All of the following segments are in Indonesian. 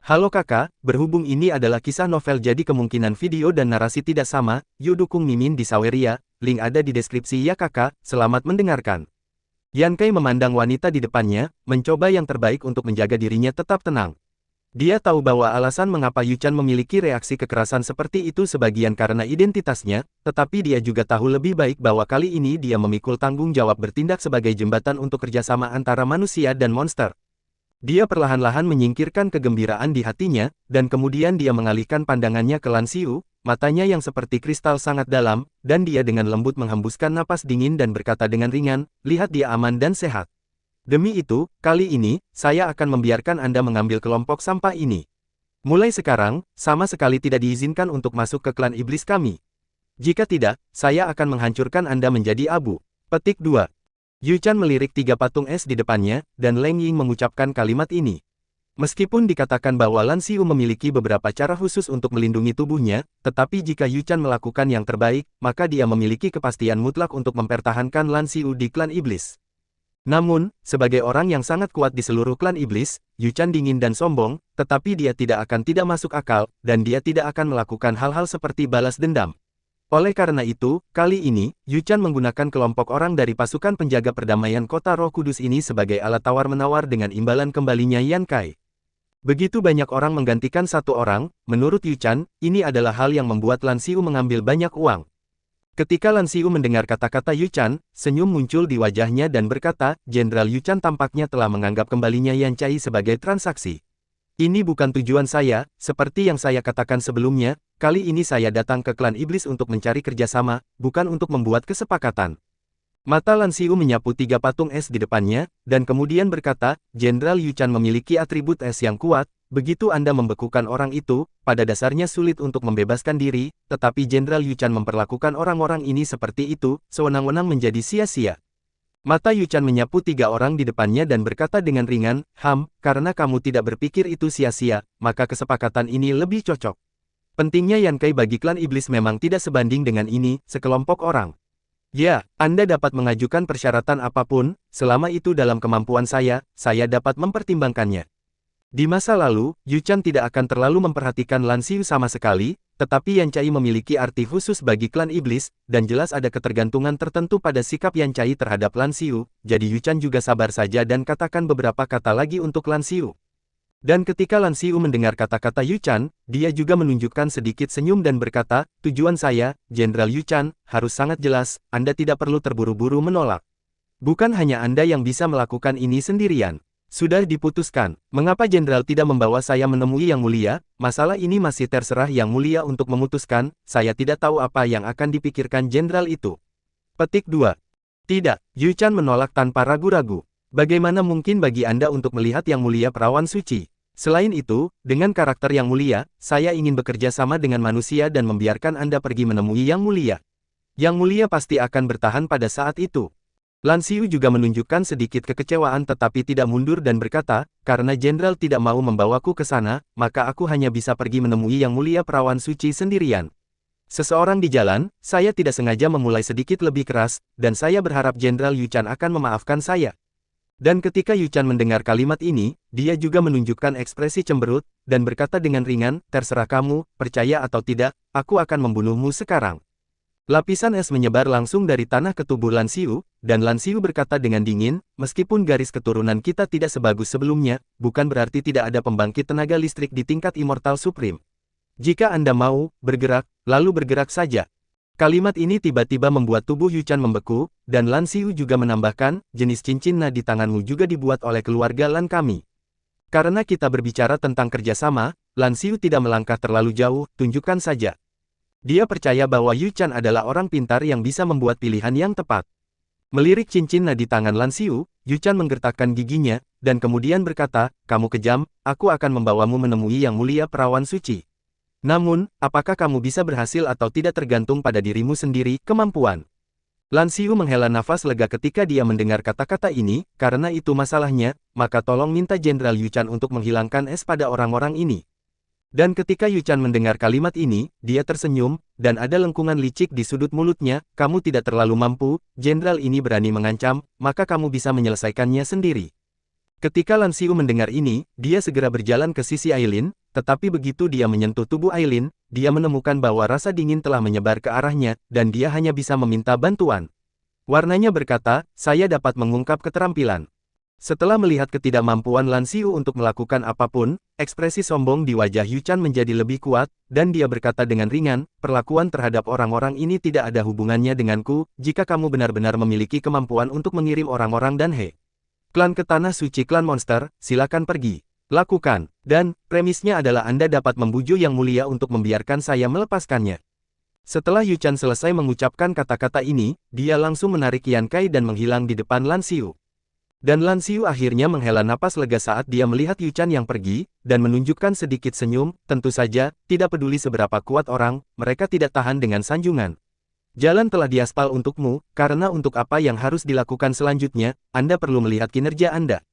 Halo kakak, berhubung ini adalah kisah novel jadi kemungkinan video dan narasi tidak sama, yuk dukung Mimin di Saweria, link ada di deskripsi ya kakak, selamat mendengarkan. Yankei memandang wanita di depannya, mencoba yang terbaik untuk menjaga dirinya tetap tenang. Dia tahu bahwa alasan mengapa Yuchan memiliki reaksi kekerasan seperti itu sebagian karena identitasnya, tetapi dia juga tahu lebih baik bahwa kali ini dia memikul tanggung jawab bertindak sebagai jembatan untuk kerjasama antara manusia dan monster. Dia perlahan-lahan menyingkirkan kegembiraan di hatinya, dan kemudian dia mengalihkan pandangannya ke Lan Xiu, matanya yang seperti kristal sangat dalam, dan dia dengan lembut menghembuskan napas dingin dan berkata dengan ringan, lihat dia aman dan sehat. Demi itu, kali ini, saya akan membiarkan Anda mengambil kelompok sampah ini. Mulai sekarang, sama sekali tidak diizinkan untuk masuk ke klan iblis kami. Jika tidak, saya akan menghancurkan Anda menjadi abu. Petik 2. Yuchan melirik 3 patung es di depannya, dan Leng Ying mengucapkan kalimat ini. Meskipun dikatakan bahwa Lan Xiu memiliki beberapa cara khusus untuk melindungi tubuhnya, tetapi jika Yuchan melakukan yang terbaik, maka dia memiliki kepastian mutlak untuk mempertahankan Lan Xiu di klan iblis. Namun, sebagai orang yang sangat kuat di seluruh klan iblis, Yuchan dingin dan sombong, tetapi dia tidak masuk akal, dan dia tidak akan melakukan hal-hal seperti balas dendam. Oleh karena itu, kali ini, Yuchan menggunakan kelompok orang dari pasukan penjaga perdamaian kota Roh Kudus ini sebagai alat tawar-menawar dengan imbalan kembalinya Yankei. Begitu banyak orang menggantikan satu orang, menurut Yuchan, ini adalah hal yang membuat Lan Xiu mengambil banyak uang. Ketika Lan Xiu mendengar kata-kata Yuchan, senyum muncul di wajahnya dan berkata, Jenderal Yuchan tampaknya telah menganggap kembalinya Yankei sebagai transaksi. Ini bukan tujuan saya, seperti yang saya katakan sebelumnya, kali ini saya datang ke klan iblis untuk mencari kerjasama, bukan untuk membuat kesepakatan. Mata Lan Xiu menyapu 3 patung es di depannya, dan kemudian berkata, Jenderal Yuchan memiliki atribut es yang kuat, begitu Anda membekukan orang itu, pada dasarnya sulit untuk membebaskan diri, tetapi Jenderal Yuchan memperlakukan orang-orang ini seperti itu, sewenang-wenang menjadi sia-sia. Mata Yuchan menyapu 3 orang di depannya dan berkata dengan ringan, karena kamu tidak berpikir itu sia-sia, maka kesepakatan ini lebih cocok. Pentingnya Yankei bagi klan iblis memang tidak sebanding dengan ini, sekelompok orang. Ya, Anda dapat mengajukan persyaratan apapun, selama itu dalam kemampuan saya dapat mempertimbangkannya. Di masa lalu, Yuchan tidak akan terlalu memperhatikan Lan Xiu sama sekali, tetapi Yankei memiliki arti khusus bagi klan iblis, dan jelas ada ketergantungan tertentu pada sikap Yankei terhadap Lan Xiu, jadi Yuchan juga sabar saja dan katakan beberapa kata lagi untuk Lan Xiu. Dan ketika Lan Xiu mendengar kata-kata Yuchan, dia juga menunjukkan sedikit senyum dan berkata, tujuan saya, Jenderal Yuchan, harus sangat jelas, Anda tidak perlu terburu-buru menolak. Bukan hanya Anda yang bisa melakukan ini sendirian. Sudah diputuskan, mengapa Jenderal tidak membawa saya menemui Yang Mulia? Masalah ini masih terserah Yang Mulia untuk memutuskan, saya tidak tahu apa yang akan dipikirkan Jenderal itu. Petik 2. Tidak, Yuchan menolak tanpa ragu-ragu. Bagaimana mungkin bagi Anda untuk melihat Yang Mulia Perawan Suci? Selain itu, dengan karakter Yang Mulia, saya ingin bekerja sama dengan manusia dan membiarkan Anda pergi menemui Yang Mulia. Yang Mulia pasti akan bertahan pada saat itu. Lan Xiu juga menunjukkan sedikit kekecewaan tetapi tidak mundur dan berkata, karena Jenderal tidak mau membawaku ke sana, maka aku hanya bisa pergi menemui Yang Mulia Perawan Suci sendirian. Seseorang di jalan, saya tidak sengaja memulai sedikit lebih keras, dan saya berharap Jenderal Yuchan akan memaafkan saya. Dan ketika Yuchan mendengar kalimat ini, dia juga menunjukkan ekspresi cemberut, dan berkata dengan ringan, terserah kamu, percaya atau tidak, aku akan membunuhmu sekarang. Lapisan es menyebar langsung dari tanah ke tubuh Lan Xiu, dan Lan Xiu berkata dengan dingin, meskipun garis keturunan kita tidak sebagus sebelumnya, bukan berarti tidak ada pembangkit tenaga listrik di tingkat Immortal Supreme. Jika Anda mau, bergerak, lalu bergerak saja. Kalimat ini tiba-tiba membuat tubuh Yuchan membeku, dan Lan Xiu juga menambahkan, jenis cincin nah di tanganmu juga dibuat oleh keluarga Lan kami. Karena kita berbicara tentang kerjasama, Lan Xiu tidak melangkah terlalu jauh, tunjukkan saja. Dia percaya bahwa Yuchan adalah orang pintar yang bisa membuat pilihan yang tepat. Melirik cincin nah di tangan Lan Xiu, Yuchan menggertakkan giginya, dan kemudian berkata, kamu kejam, aku akan membawamu menemui Yang Mulia Perawan Suci. Namun, apakah kamu bisa berhasil atau tidak tergantung pada dirimu sendiri, kemampuan. Lan Xiu menghela nafas lega ketika dia mendengar kata-kata ini, karena itu masalahnya, maka tolong minta Jenderal Yuchan untuk menghilangkan es pada orang-orang ini. Dan ketika Yuchan mendengar kalimat ini, dia tersenyum, dan ada lengkungan licik di sudut mulutnya, kamu tidak terlalu mampu, Jenderal ini berani mengancam, maka kamu bisa menyelesaikannya sendiri. Ketika Lan Xiu mendengar ini, dia segera berjalan ke sisi Ailin, tetapi begitu dia menyentuh tubuh Aileen, dia menemukan bahwa rasa dingin telah menyebar ke arahnya, dan dia hanya bisa meminta bantuan. Warnanya berkata, saya dapat mengungkap keterampilan. Setelah melihat ketidakmampuan Lan Xiu untuk melakukan apapun, ekspresi sombong di wajah Yu Chan menjadi lebih kuat, dan dia berkata dengan ringan, perlakuan terhadap orang-orang ini tidak ada hubungannya denganku, jika kamu benar-benar memiliki kemampuan untuk mengirim orang-orang dan klan ke tanah suci klan monster, silakan pergi. Lakukan. Dan, premisnya adalah Anda dapat membujuk Yang Mulia untuk membiarkan saya melepaskannya. Setelah Yu Chan selesai mengucapkan kata-kata ini, dia langsung menarik Yan Kai dan menghilang di depan Lan Xiu. Dan Lan Xiu akhirnya menghela napas lega saat dia melihat Yu Chan yang pergi, dan menunjukkan sedikit senyum, tentu saja, tidak peduli seberapa kuat orang, mereka tidak tahan dengan sanjungan. Jalan telah diaspal untukmu, karena untuk apa yang harus dilakukan selanjutnya, Anda perlu melihat kinerja Anda.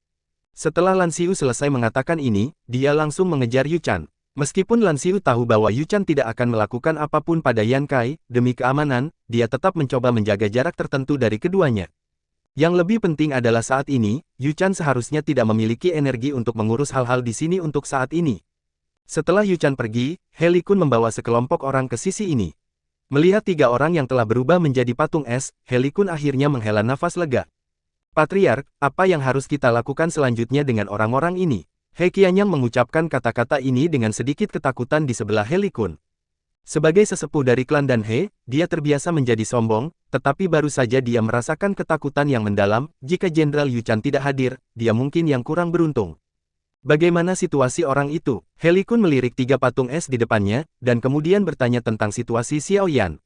Setelah Lan Xiu selesai mengatakan ini, dia langsung mengejar Yu Chan. Meskipun Lan Xiu tahu bahwa Yu Chan tidak akan melakukan apapun pada Yan Kai, demi keamanan, dia tetap mencoba menjaga jarak tertentu dari keduanya. Yang lebih penting adalah saat ini, Yu Chan seharusnya tidak memiliki energi untuk mengurus hal-hal di sini untuk saat ini. Setelah Yu Chan pergi, He Li Kun membawa sekelompok orang ke sisi ini. Melihat 3 orang yang telah berubah menjadi patung es, He Li Kun akhirnya menghela nafas lega. Patriark, apa yang harus kita lakukan selanjutnya dengan orang-orang ini? He Qianyang mengucapkan kata-kata ini dengan sedikit ketakutan di sebelah He Li Kun. Sebagai sesepuh dari klan Dan He, dia terbiasa menjadi sombong, tetapi baru saja dia merasakan ketakutan yang mendalam, jika Jenderal Yu Chan tidak hadir, dia mungkin yang kurang beruntung. Bagaimana situasi orang itu? He Li Kun melirik 3 patung es di depannya, dan kemudian bertanya tentang situasi Xiao Yan.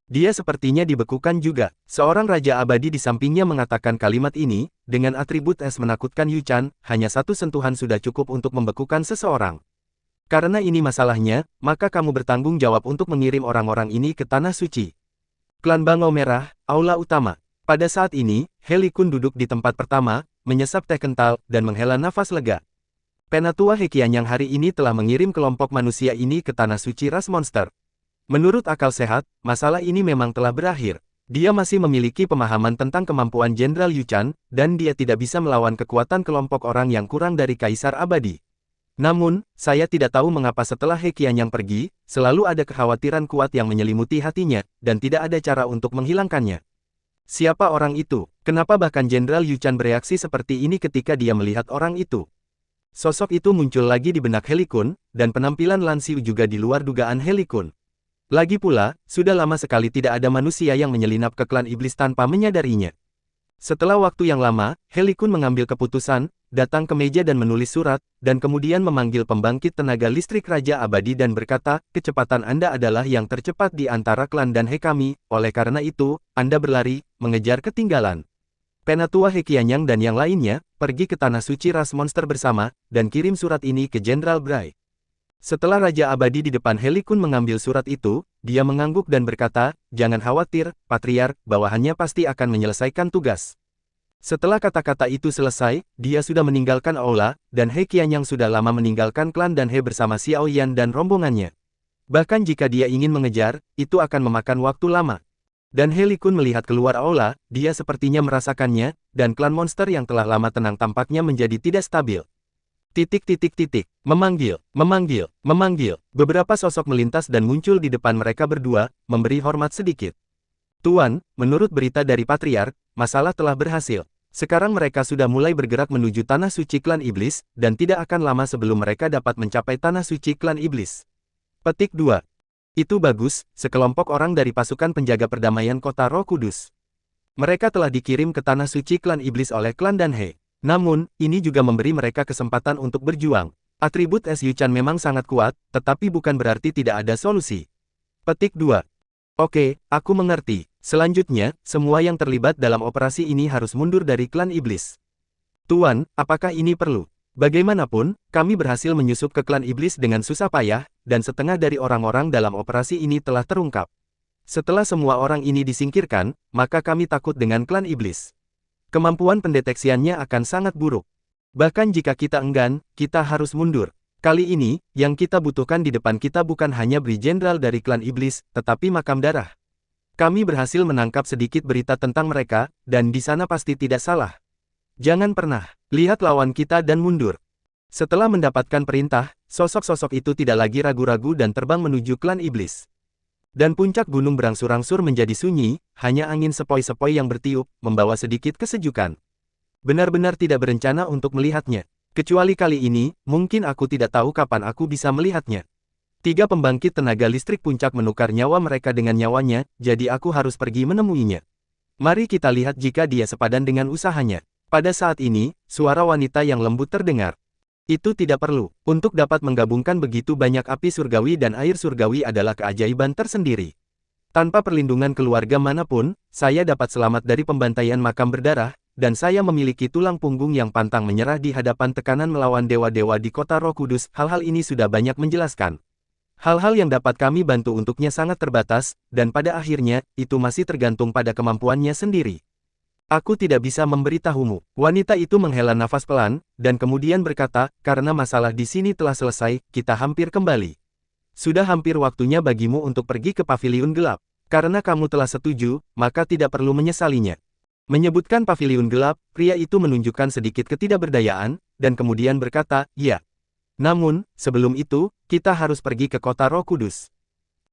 Dia sepertinya dibekukan juga. Seorang Raja Abadi di sampingnya mengatakan kalimat ini, dengan atribut es menakutkan Yu Chan, hanya satu sentuhan sudah cukup untuk membekukan seseorang. Karena ini masalahnya, maka kamu bertanggung jawab untuk mengirim orang-orang ini ke Tanah Suci. Klan Bangau Merah, Aula Utama. Pada saat ini, He Li Kun duduk di tempat pertama, menyesap teh kental, dan menghela nafas lega. Penatua He Qianyang hari ini telah mengirim kelompok manusia ini ke Tanah Suci ras monster. Menurut akal sehat, masalah ini memang telah berakhir. Dia masih memiliki pemahaman tentang kemampuan Jenderal Yu Chan, dan dia tidak bisa melawan kekuatan kelompok orang yang kurang dari Kaisar Abadi. Namun, saya tidak tahu mengapa setelah He Qianyang pergi, selalu ada kekhawatiran kuat yang menyelimuti hatinya, dan tidak ada cara untuk menghilangkannya. Siapa orang itu? Kenapa bahkan Jenderal Yu Chan bereaksi seperti ini ketika dia melihat orang itu? Sosok itu muncul lagi di benak He Li Kun, dan penampilan Lan Xiu juga di luar dugaan He Li Kun. Lagi pula, sudah lama sekali tidak ada manusia yang menyelinap ke klan iblis tanpa menyadarinya. Setelah waktu yang lama, He Li Kun mengambil keputusan, datang ke meja dan menulis surat, dan kemudian memanggil pembangkit tenaga listrik Raja Abadi dan berkata, kecepatan Anda adalah yang tercepat di antara klan dan He kami, oleh karena itu, Anda berlari, mengejar ketinggalan. Penatua He Qianyang dan yang lainnya, pergi ke Tanah Suci ras monster bersama, dan kirim surat ini ke Jenderal Bray. Setelah Raja Abadi di depan He Li Kun mengambil surat itu, dia mengangguk dan berkata, jangan khawatir, Patriark, bawahannya pasti akan menyelesaikan tugas. Setelah kata-kata itu selesai, dia sudah meninggalkan Aula, dan He Qianyang sudah lama meninggalkan klan Dan He bersama Xiao Yan dan rombongannya. Bahkan jika dia ingin mengejar, itu akan memakan waktu lama. Dan He Li Kun melihat keluar Aula, dia sepertinya merasakannya, dan klan monster yang telah lama tenang tampaknya menjadi tidak stabil. Memanggil. Beberapa sosok melintas dan muncul di depan mereka berdua, memberi hormat sedikit. Tuan, menurut berita dari Patriark, masalah telah berhasil. Sekarang mereka sudah mulai bergerak menuju Tanah Suci Klan Iblis, dan tidak akan lama sebelum mereka dapat mencapai Tanah Suci Klan Iblis. Petik 2. Itu bagus, sekelompok orang dari pasukan penjaga perdamaian kota Roh Kudus. Mereka telah dikirim ke Tanah Suci Klan Iblis oleh klan Dan He. Namun, ini juga memberi mereka kesempatan untuk berjuang. Atribut es Yu Chan memang sangat kuat, tetapi bukan berarti tidak ada solusi. Petik 2. Oke, aku mengerti. Selanjutnya, semua yang terlibat dalam operasi ini harus mundur dari klan iblis. Tuan, apakah ini perlu? Bagaimanapun, kami berhasil menyusup ke klan iblis dengan susah payah, dan setengah dari orang-orang dalam operasi ini telah terungkap. Setelah semua orang ini disingkirkan, maka kami takut dengan klan iblis. Kemampuan pendeteksiannya akan sangat buruk. Bahkan jika kita enggan, kita harus mundur. Kali ini, yang kita butuhkan di depan kita bukan hanya Bri Jenderal dari klan iblis, tetapi makam darah. Kami berhasil menangkap sedikit berita tentang mereka, dan di sana pasti tidak salah. Jangan pernah lihat lawan kita dan mundur. Setelah mendapatkan perintah, sosok-sosok itu tidak lagi ragu-ragu dan terbang menuju klan iblis. Dan puncak gunung berangsur-angsur menjadi sunyi, hanya angin sepoi-sepoi yang bertiup, membawa sedikit kesejukan. Benar-benar tidak berencana untuk melihatnya. Kecuali kali ini, mungkin aku tidak tahu kapan aku bisa melihatnya. 3 pembangkit tenaga listrik puncak menukar nyawa mereka dengan nyawanya, jadi aku harus pergi menemuinya. Mari kita lihat jika dia sepadan dengan usahanya. Pada saat ini, suara wanita yang lembut terdengar. Itu tidak perlu. Untuk dapat menggabungkan begitu banyak api surgawi dan air surgawi adalah keajaiban tersendiri. Tanpa perlindungan keluarga manapun, saya dapat selamat dari pembantaian makam berdarah, dan saya memiliki tulang punggung yang pantang menyerah di hadapan tekanan melawan dewa-dewa di kota Roh Kudus. Hal-hal ini sudah banyak menjelaskan. Hal-hal yang dapat kami bantu untuknya sangat terbatas, dan pada akhirnya, itu masih tergantung pada kemampuannya sendiri. Aku tidak bisa memberitahumu. Wanita itu menghela nafas pelan, dan kemudian berkata, karena masalah di sini telah selesai, kita hampir kembali. Sudah hampir waktunya bagimu untuk pergi ke paviliun gelap. Karena kamu telah setuju, maka tidak perlu menyesalinya. Menyebutkan paviliun gelap, pria itu menunjukkan sedikit ketidakberdayaan, dan kemudian berkata, ya. Namun, sebelum itu, kita harus pergi ke kota Roh Kudus.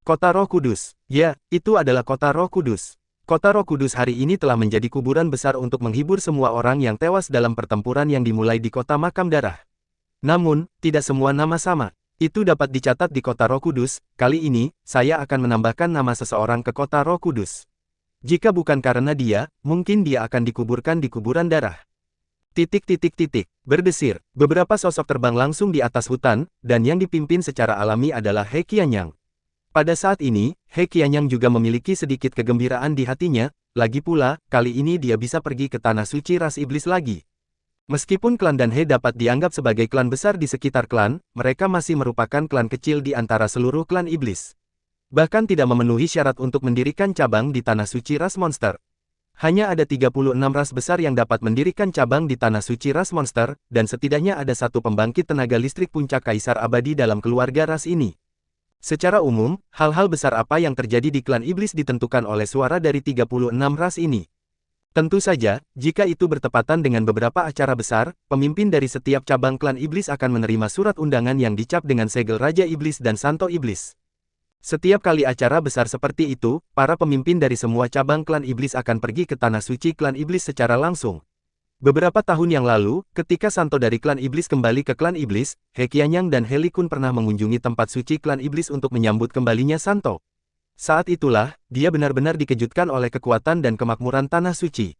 Kota Roh Kudus. Ya, itu adalah kota Roh Kudus. Kota Roh Kudus hari ini telah menjadi kuburan besar untuk menghibur semua orang yang tewas dalam pertempuran yang dimulai di kota Makam Darah. Namun, tidak semua nama sama. Itu dapat dicatat di kota Roh Kudus. Kali ini, saya akan menambahkan nama seseorang ke kota Roh Kudus. Jika bukan karena dia, mungkin dia akan dikuburkan di kuburan darah. Berdesir. Beberapa sosok terbang langsung di atas hutan, dan yang dipimpin secara alami adalah He Qianyang. Pada saat ini, He Qianyang juga memiliki sedikit kegembiraan di hatinya, lagi pula, kali ini dia bisa pergi ke tanah suci ras iblis lagi. Meskipun klan dan He dapat dianggap sebagai klan besar di sekitar klan, mereka masih merupakan klan kecil di antara seluruh klan iblis. Bahkan tidak memenuhi syarat untuk mendirikan cabang di tanah suci ras monster. Hanya ada 36 ras besar yang dapat mendirikan cabang di tanah suci ras monster, dan setidaknya ada 1 pembangkit tenaga listrik puncak kaisar abadi dalam keluarga ras ini. Secara umum, hal-hal besar apa yang terjadi di klan iblis ditentukan oleh suara dari 36 ras ini. Tentu saja, jika itu bertepatan dengan beberapa acara besar, pemimpin dari setiap cabang klan iblis akan menerima surat undangan yang dicap dengan segel Raja Iblis dan Santo Iblis. Setiap kali acara besar seperti itu, para pemimpin dari semua cabang klan iblis akan pergi ke tanah suci klan iblis secara langsung. Beberapa tahun yang lalu, ketika Santo dari klan iblis kembali ke klan iblis, He Qianyang dan He Li Kun pernah mengunjungi tempat suci klan iblis untuk menyambut kembalinya Santo. Saat itulah, dia benar-benar dikejutkan oleh kekuatan dan kemakmuran tanah suci.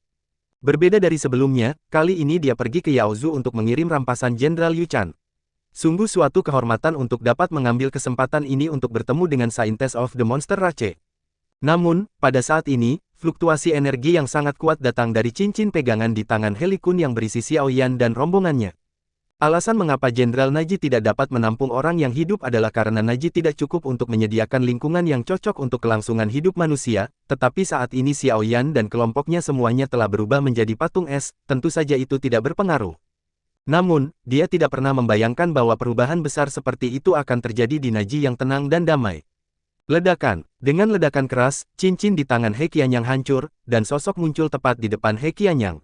Berbeda dari sebelumnya, kali ini dia pergi ke Yaozu untuk mengirim rampasan Jenderal Yu Chan. Sungguh suatu kehormatan untuk dapat mengambil kesempatan ini untuk bertemu dengan Saintes of the Monster Rache. Namun, pada saat ini, fluktuasi energi yang sangat kuat datang dari cincin pegangan di tangan He Li Kun yang berisi Xiao Yan dan rombongannya. Alasan mengapa Jenderal Naji tidak dapat menampung orang yang hidup adalah karena Naji tidak cukup untuk menyediakan lingkungan yang cocok untuk kelangsungan hidup manusia, tetapi saat ini Xiao Yan dan kelompoknya semuanya telah berubah menjadi patung es, tentu saja itu tidak berpengaruh. Namun, dia tidak pernah membayangkan bahwa perubahan besar seperti itu akan terjadi di Naji yang tenang dan damai. Ledakan. Dengan ledakan keras, cincin di tangan He Qianyang hancur, dan sosok muncul tepat di depan He Qianyang.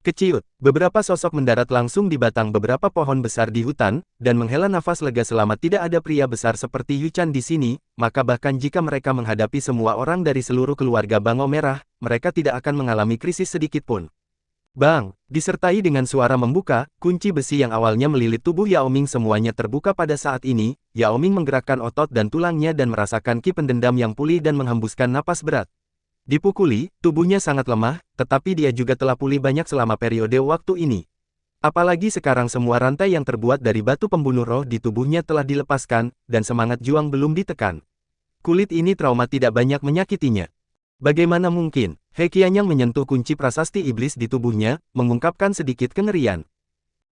Keciut. Beberapa sosok mendarat langsung di batang beberapa pohon besar di hutan, dan menghela nafas lega selama tidak ada pria besar seperti Yu Chan di sini, maka bahkan jika mereka menghadapi semua orang dari seluruh keluarga Bango Merah, mereka tidak akan mengalami krisis sedikit pun. Bang! Disertai dengan suara membuka, kunci besi yang awalnya melilit tubuh Yao Ming semuanya terbuka pada saat ini. Yao Ming menggerakkan otot dan tulangnya dan merasakan ki pendendam yang pulih dan menghembuskan napas berat. Dipukuli, tubuhnya sangat lemah, tetapi dia juga telah pulih banyak selama periode waktu ini. Apalagi sekarang semua rantai yang terbuat dari batu pembunuh roh di tubuhnya telah dilepaskan, dan semangat juang belum ditekan. Kulit ini trauma tidak banyak menyakitinya. Bagaimana mungkin? He Qianyang menyentuh kunci prasasti iblis di tubuhnya, mengungkapkan sedikit kengerian.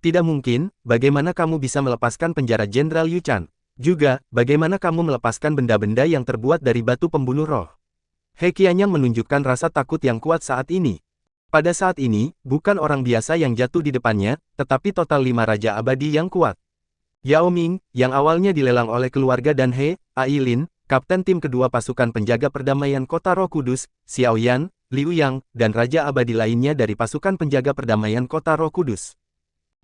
Tidak mungkin, bagaimana kamu bisa melepaskan penjara Jenderal Yu Chan? Juga, bagaimana kamu melepaskan benda-benda yang terbuat dari batu pembunuh roh? He Qianyang menunjukkan rasa takut yang kuat saat ini. Pada saat ini, bukan orang biasa yang jatuh di depannya, tetapi total 5 raja abadi yang kuat. Yao Ming, yang awalnya dilelang oleh keluarga dan He, Ailin, Kapten tim kedua pasukan penjaga perdamaian kota Roh Kudus, Xiao Yan, Liu Yang, dan raja abadi lainnya dari pasukan penjaga perdamaian kota Roh Kudus.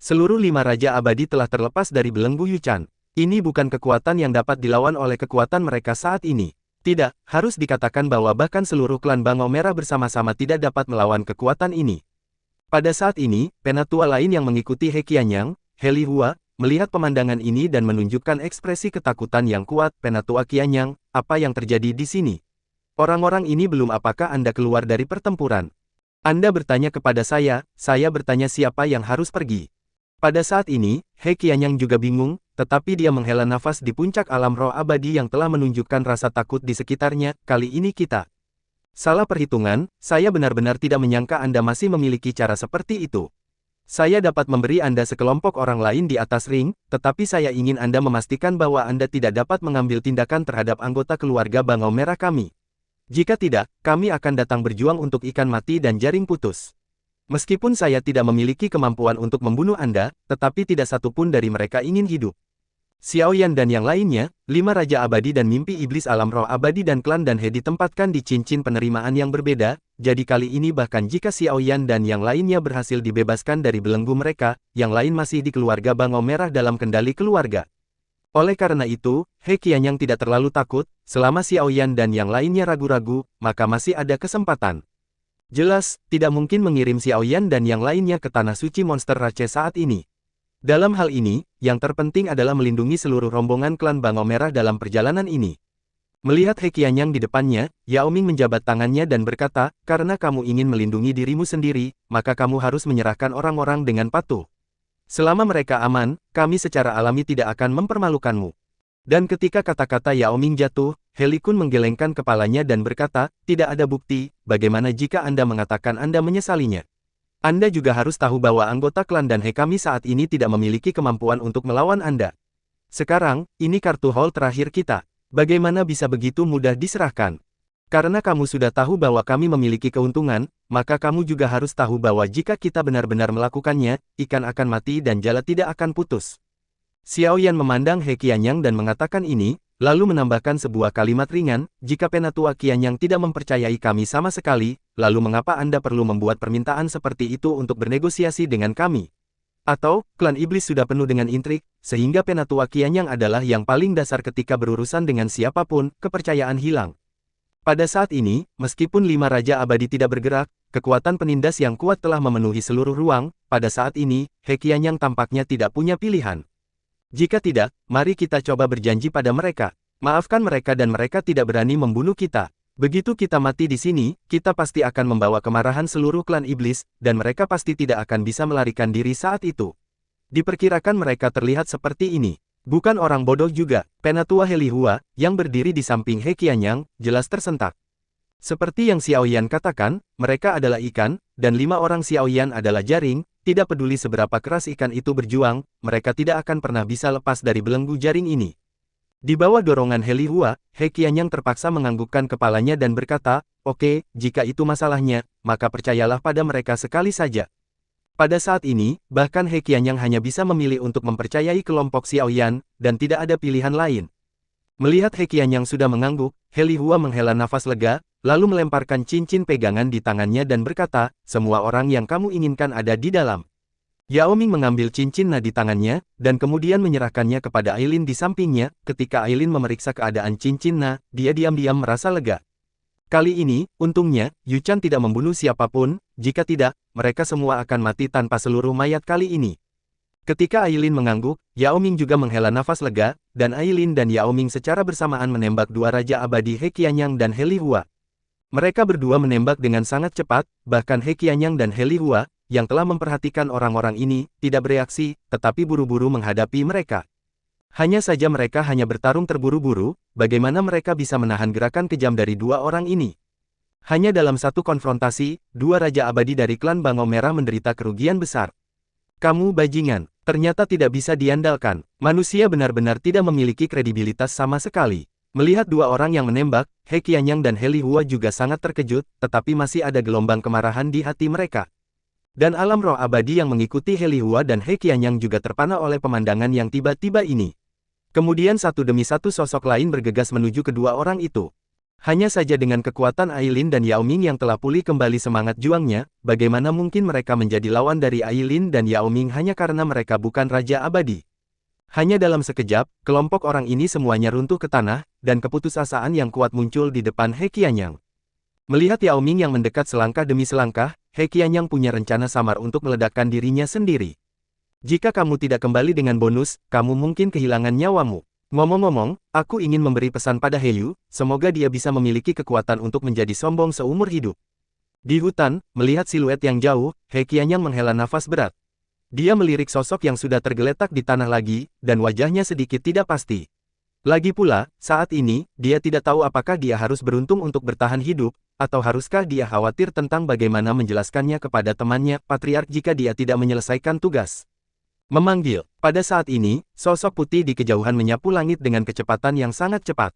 Seluruh 5 raja abadi telah terlepas dari belenggu Yuchan. Ini bukan kekuatan yang dapat dilawan oleh kekuatan mereka saat ini. Tidak, harus dikatakan bahwa bahkan seluruh klan Bangau Merah bersama-sama tidak dapat melawan kekuatan ini. Pada saat ini, penatua lain yang mengikuti He Qianyang, He Lihua, melihat pemandangan ini dan menunjukkan ekspresi ketakutan yang kuat. Penatua Qianyang, apa yang terjadi di sini? Orang-orang ini belum. Apakah Anda keluar dari pertempuran? Anda bertanya kepada saya bertanya siapa yang harus pergi. Pada saat ini, He Qianyang juga bingung, tetapi dia menghela nafas di puncak alam roh abadi yang telah menunjukkan rasa takut di sekitarnya. Kali ini kita salah perhitungan, saya benar-benar tidak menyangka Anda masih memiliki cara seperti itu. Saya dapat memberi Anda sekelompok orang lain di atas ring, tetapi saya ingin Anda memastikan bahwa Anda tidak dapat mengambil tindakan terhadap anggota keluarga Bangau Merah kami. Jika tidak, kami akan datang berjuang untuk ikan mati dan jaring putus. Meskipun saya tidak memiliki kemampuan untuk membunuh Anda, tetapi tidak satu pun dari mereka ingin hidup. Xiaoyan dan yang lainnya, 5 raja abadi dan mimpi iblis alam roh abadi dan klan dan He ditempatkan di cincin penerimaan yang berbeda, jadi kali ini bahkan jika Xiaoyan dan yang lainnya berhasil dibebaskan dari belenggu mereka, yang lain masih di keluarga Bangau Merah dalam kendali keluarga. Oleh karena itu, He Qianyang tidak terlalu takut, selama Xiaoyan dan yang lainnya ragu-ragu, maka masih ada kesempatan. Jelas, tidak mungkin mengirim Xiaoyan dan yang lainnya ke tanah suci monster Rache saat ini. Dalam hal ini, yang terpenting adalah melindungi seluruh rombongan klan Bangau Merah dalam perjalanan ini. Melihat He Qianyang di depannya, Yao Ming menjabat tangannya dan berkata, karena kamu ingin melindungi dirimu sendiri, maka kamu harus menyerahkan orang-orang dengan patuh. Selama mereka aman, kami secara alami tidak akan mempermalukanmu. Dan ketika kata-kata Yao Ming jatuh, He Li Kun menggelengkan kepalanya dan berkata, tidak ada bukti, bagaimana jika Anda mengatakan Anda menyesalinya? Anda juga harus tahu bahwa anggota klan dan He kami saat ini tidak memiliki kemampuan untuk melawan Anda. Sekarang, ini kartu haul terakhir kita. Bagaimana bisa begitu mudah diserahkan? Karena kamu sudah tahu bahwa kami memiliki keuntungan, maka kamu juga harus tahu bahwa jika kita benar-benar melakukannya, ikan akan mati dan jala tidak akan putus. Xiaoyan memandang He Qianyang dan mengatakan ini, lalu menambahkan sebuah kalimat ringan, jika penatua Qianyang tidak mempercayai kami sama sekali, lalu mengapa Anda perlu membuat permintaan seperti itu untuk bernegosiasi dengan kami? Atau, klan iblis sudah penuh dengan intrik, sehingga penatua Qianyang adalah yang paling dasar ketika berurusan dengan siapapun, kepercayaan hilang. Pada saat ini, meskipun 5 raja abadi tidak bergerak, kekuatan penindas yang kuat telah memenuhi seluruh ruang. Pada saat ini, He Qianyang tampaknya tidak punya pilihan. Jika tidak, mari kita coba berjanji pada mereka. Maafkan mereka dan mereka tidak berani membunuh kita. Begitu kita mati di sini, kita pasti akan membawa kemarahan seluruh klan iblis, dan mereka pasti tidak akan bisa melarikan diri saat itu. Diperkirakan mereka terlihat seperti ini. Bukan orang bodoh juga. Penatua He Lihua, yang berdiri di samping He Qianyang, jelas tersentak. Seperti yang Xiaoyan katakan, mereka adalah ikan, dan 5 orang Xiaoyan adalah jaring. Tidak peduli seberapa keras ikan itu berjuang, mereka tidak akan pernah bisa lepas dari belenggu jaring ini. Di bawah dorongan He Lihua, He Qianyang terpaksa menganggukkan kepalanya dan berkata, oke, jika itu masalahnya, maka percayalah pada mereka sekali saja. Pada saat ini, bahkan He Qianyang hanya bisa memilih untuk mempercayai kelompok Xiaoyan, dan tidak ada pilihan lain. Melihat He Qianyang sudah mengangguk, He Lihua menghela nafas lega, lalu melemparkan cincin pegangan di tangannya dan berkata, semua orang yang kamu inginkan ada di dalam. Yao Ming mengambil cincin di tangannya, dan kemudian menyerahkannya kepada Aileen di sampingnya. Ketika Aileen memeriksa keadaan cincin dia diam-diam merasa lega. Kali ini, untungnya, Yuchan tidak membunuh siapapun, jika tidak, mereka semua akan mati tanpa seluruh mayat kali ini. Ketika Aileen mengangguk, Yao Ming juga menghela nafas lega, dan Aileen dan Yao Ming secara bersamaan menembak 2 raja abadi He Qianyang dan He Lihua. Mereka berdua menembak dengan sangat cepat, bahkan He Qianyang dan He Lihua, yang telah memperhatikan orang-orang ini, tidak bereaksi, tetapi buru-buru menghadapi mereka. Hanya saja mereka hanya bertarung terburu-buru, bagaimana mereka bisa menahan gerakan kejam dari 2 orang ini? Hanya dalam satu konfrontasi, 2 raja abadi dari klan Bangau Merah menderita kerugian besar. Kamu bajingan, ternyata tidak bisa diandalkan. Manusia benar-benar tidak memiliki kredibilitas sama sekali. Melihat 2 orang yang menembak, He Qianyang dan He Lihua juga sangat terkejut, tetapi masih ada gelombang kemarahan di hati mereka. Dan alam roh abadi yang mengikuti He Lihua dan He Qianyang juga terpana oleh pemandangan yang tiba-tiba ini. Kemudian satu demi satu sosok lain bergegas menuju kedua orang itu. Hanya saja dengan kekuatan Ailin dan Yao Ming yang telah pulih kembali semangat juangnya, bagaimana mungkin mereka menjadi lawan dari Ailin dan Yao Ming hanya karena mereka bukan Raja Abadi. Hanya dalam sekejap, kelompok orang ini semuanya runtuh ke tanah, dan keputusasaan yang kuat muncul di depan He Qianyang. Melihat Yao Ming yang mendekat selangkah demi selangkah, He Qianyang punya rencana samar untuk meledakkan dirinya sendiri. Jika kamu tidak kembali dengan bonus, kamu mungkin kehilangan nyawamu. Ngomong-ngomong, aku ingin memberi pesan pada Heyu, semoga dia bisa memiliki kekuatan untuk menjadi sombong seumur hidup. Di hutan, melihat siluet yang jauh, He Qianyang menghela nafas berat. Dia melirik sosok yang sudah tergeletak di tanah lagi, dan wajahnya sedikit tidak pasti. Lagi pula, saat ini, dia tidak tahu apakah dia harus beruntung untuk bertahan hidup, atau haruskah dia khawatir tentang bagaimana menjelaskannya kepada temannya, Patriark jika dia tidak menyelesaikan tugas. Memanggil. Pada saat ini, sosok putih di kejauhan menyapu langit dengan kecepatan yang sangat cepat.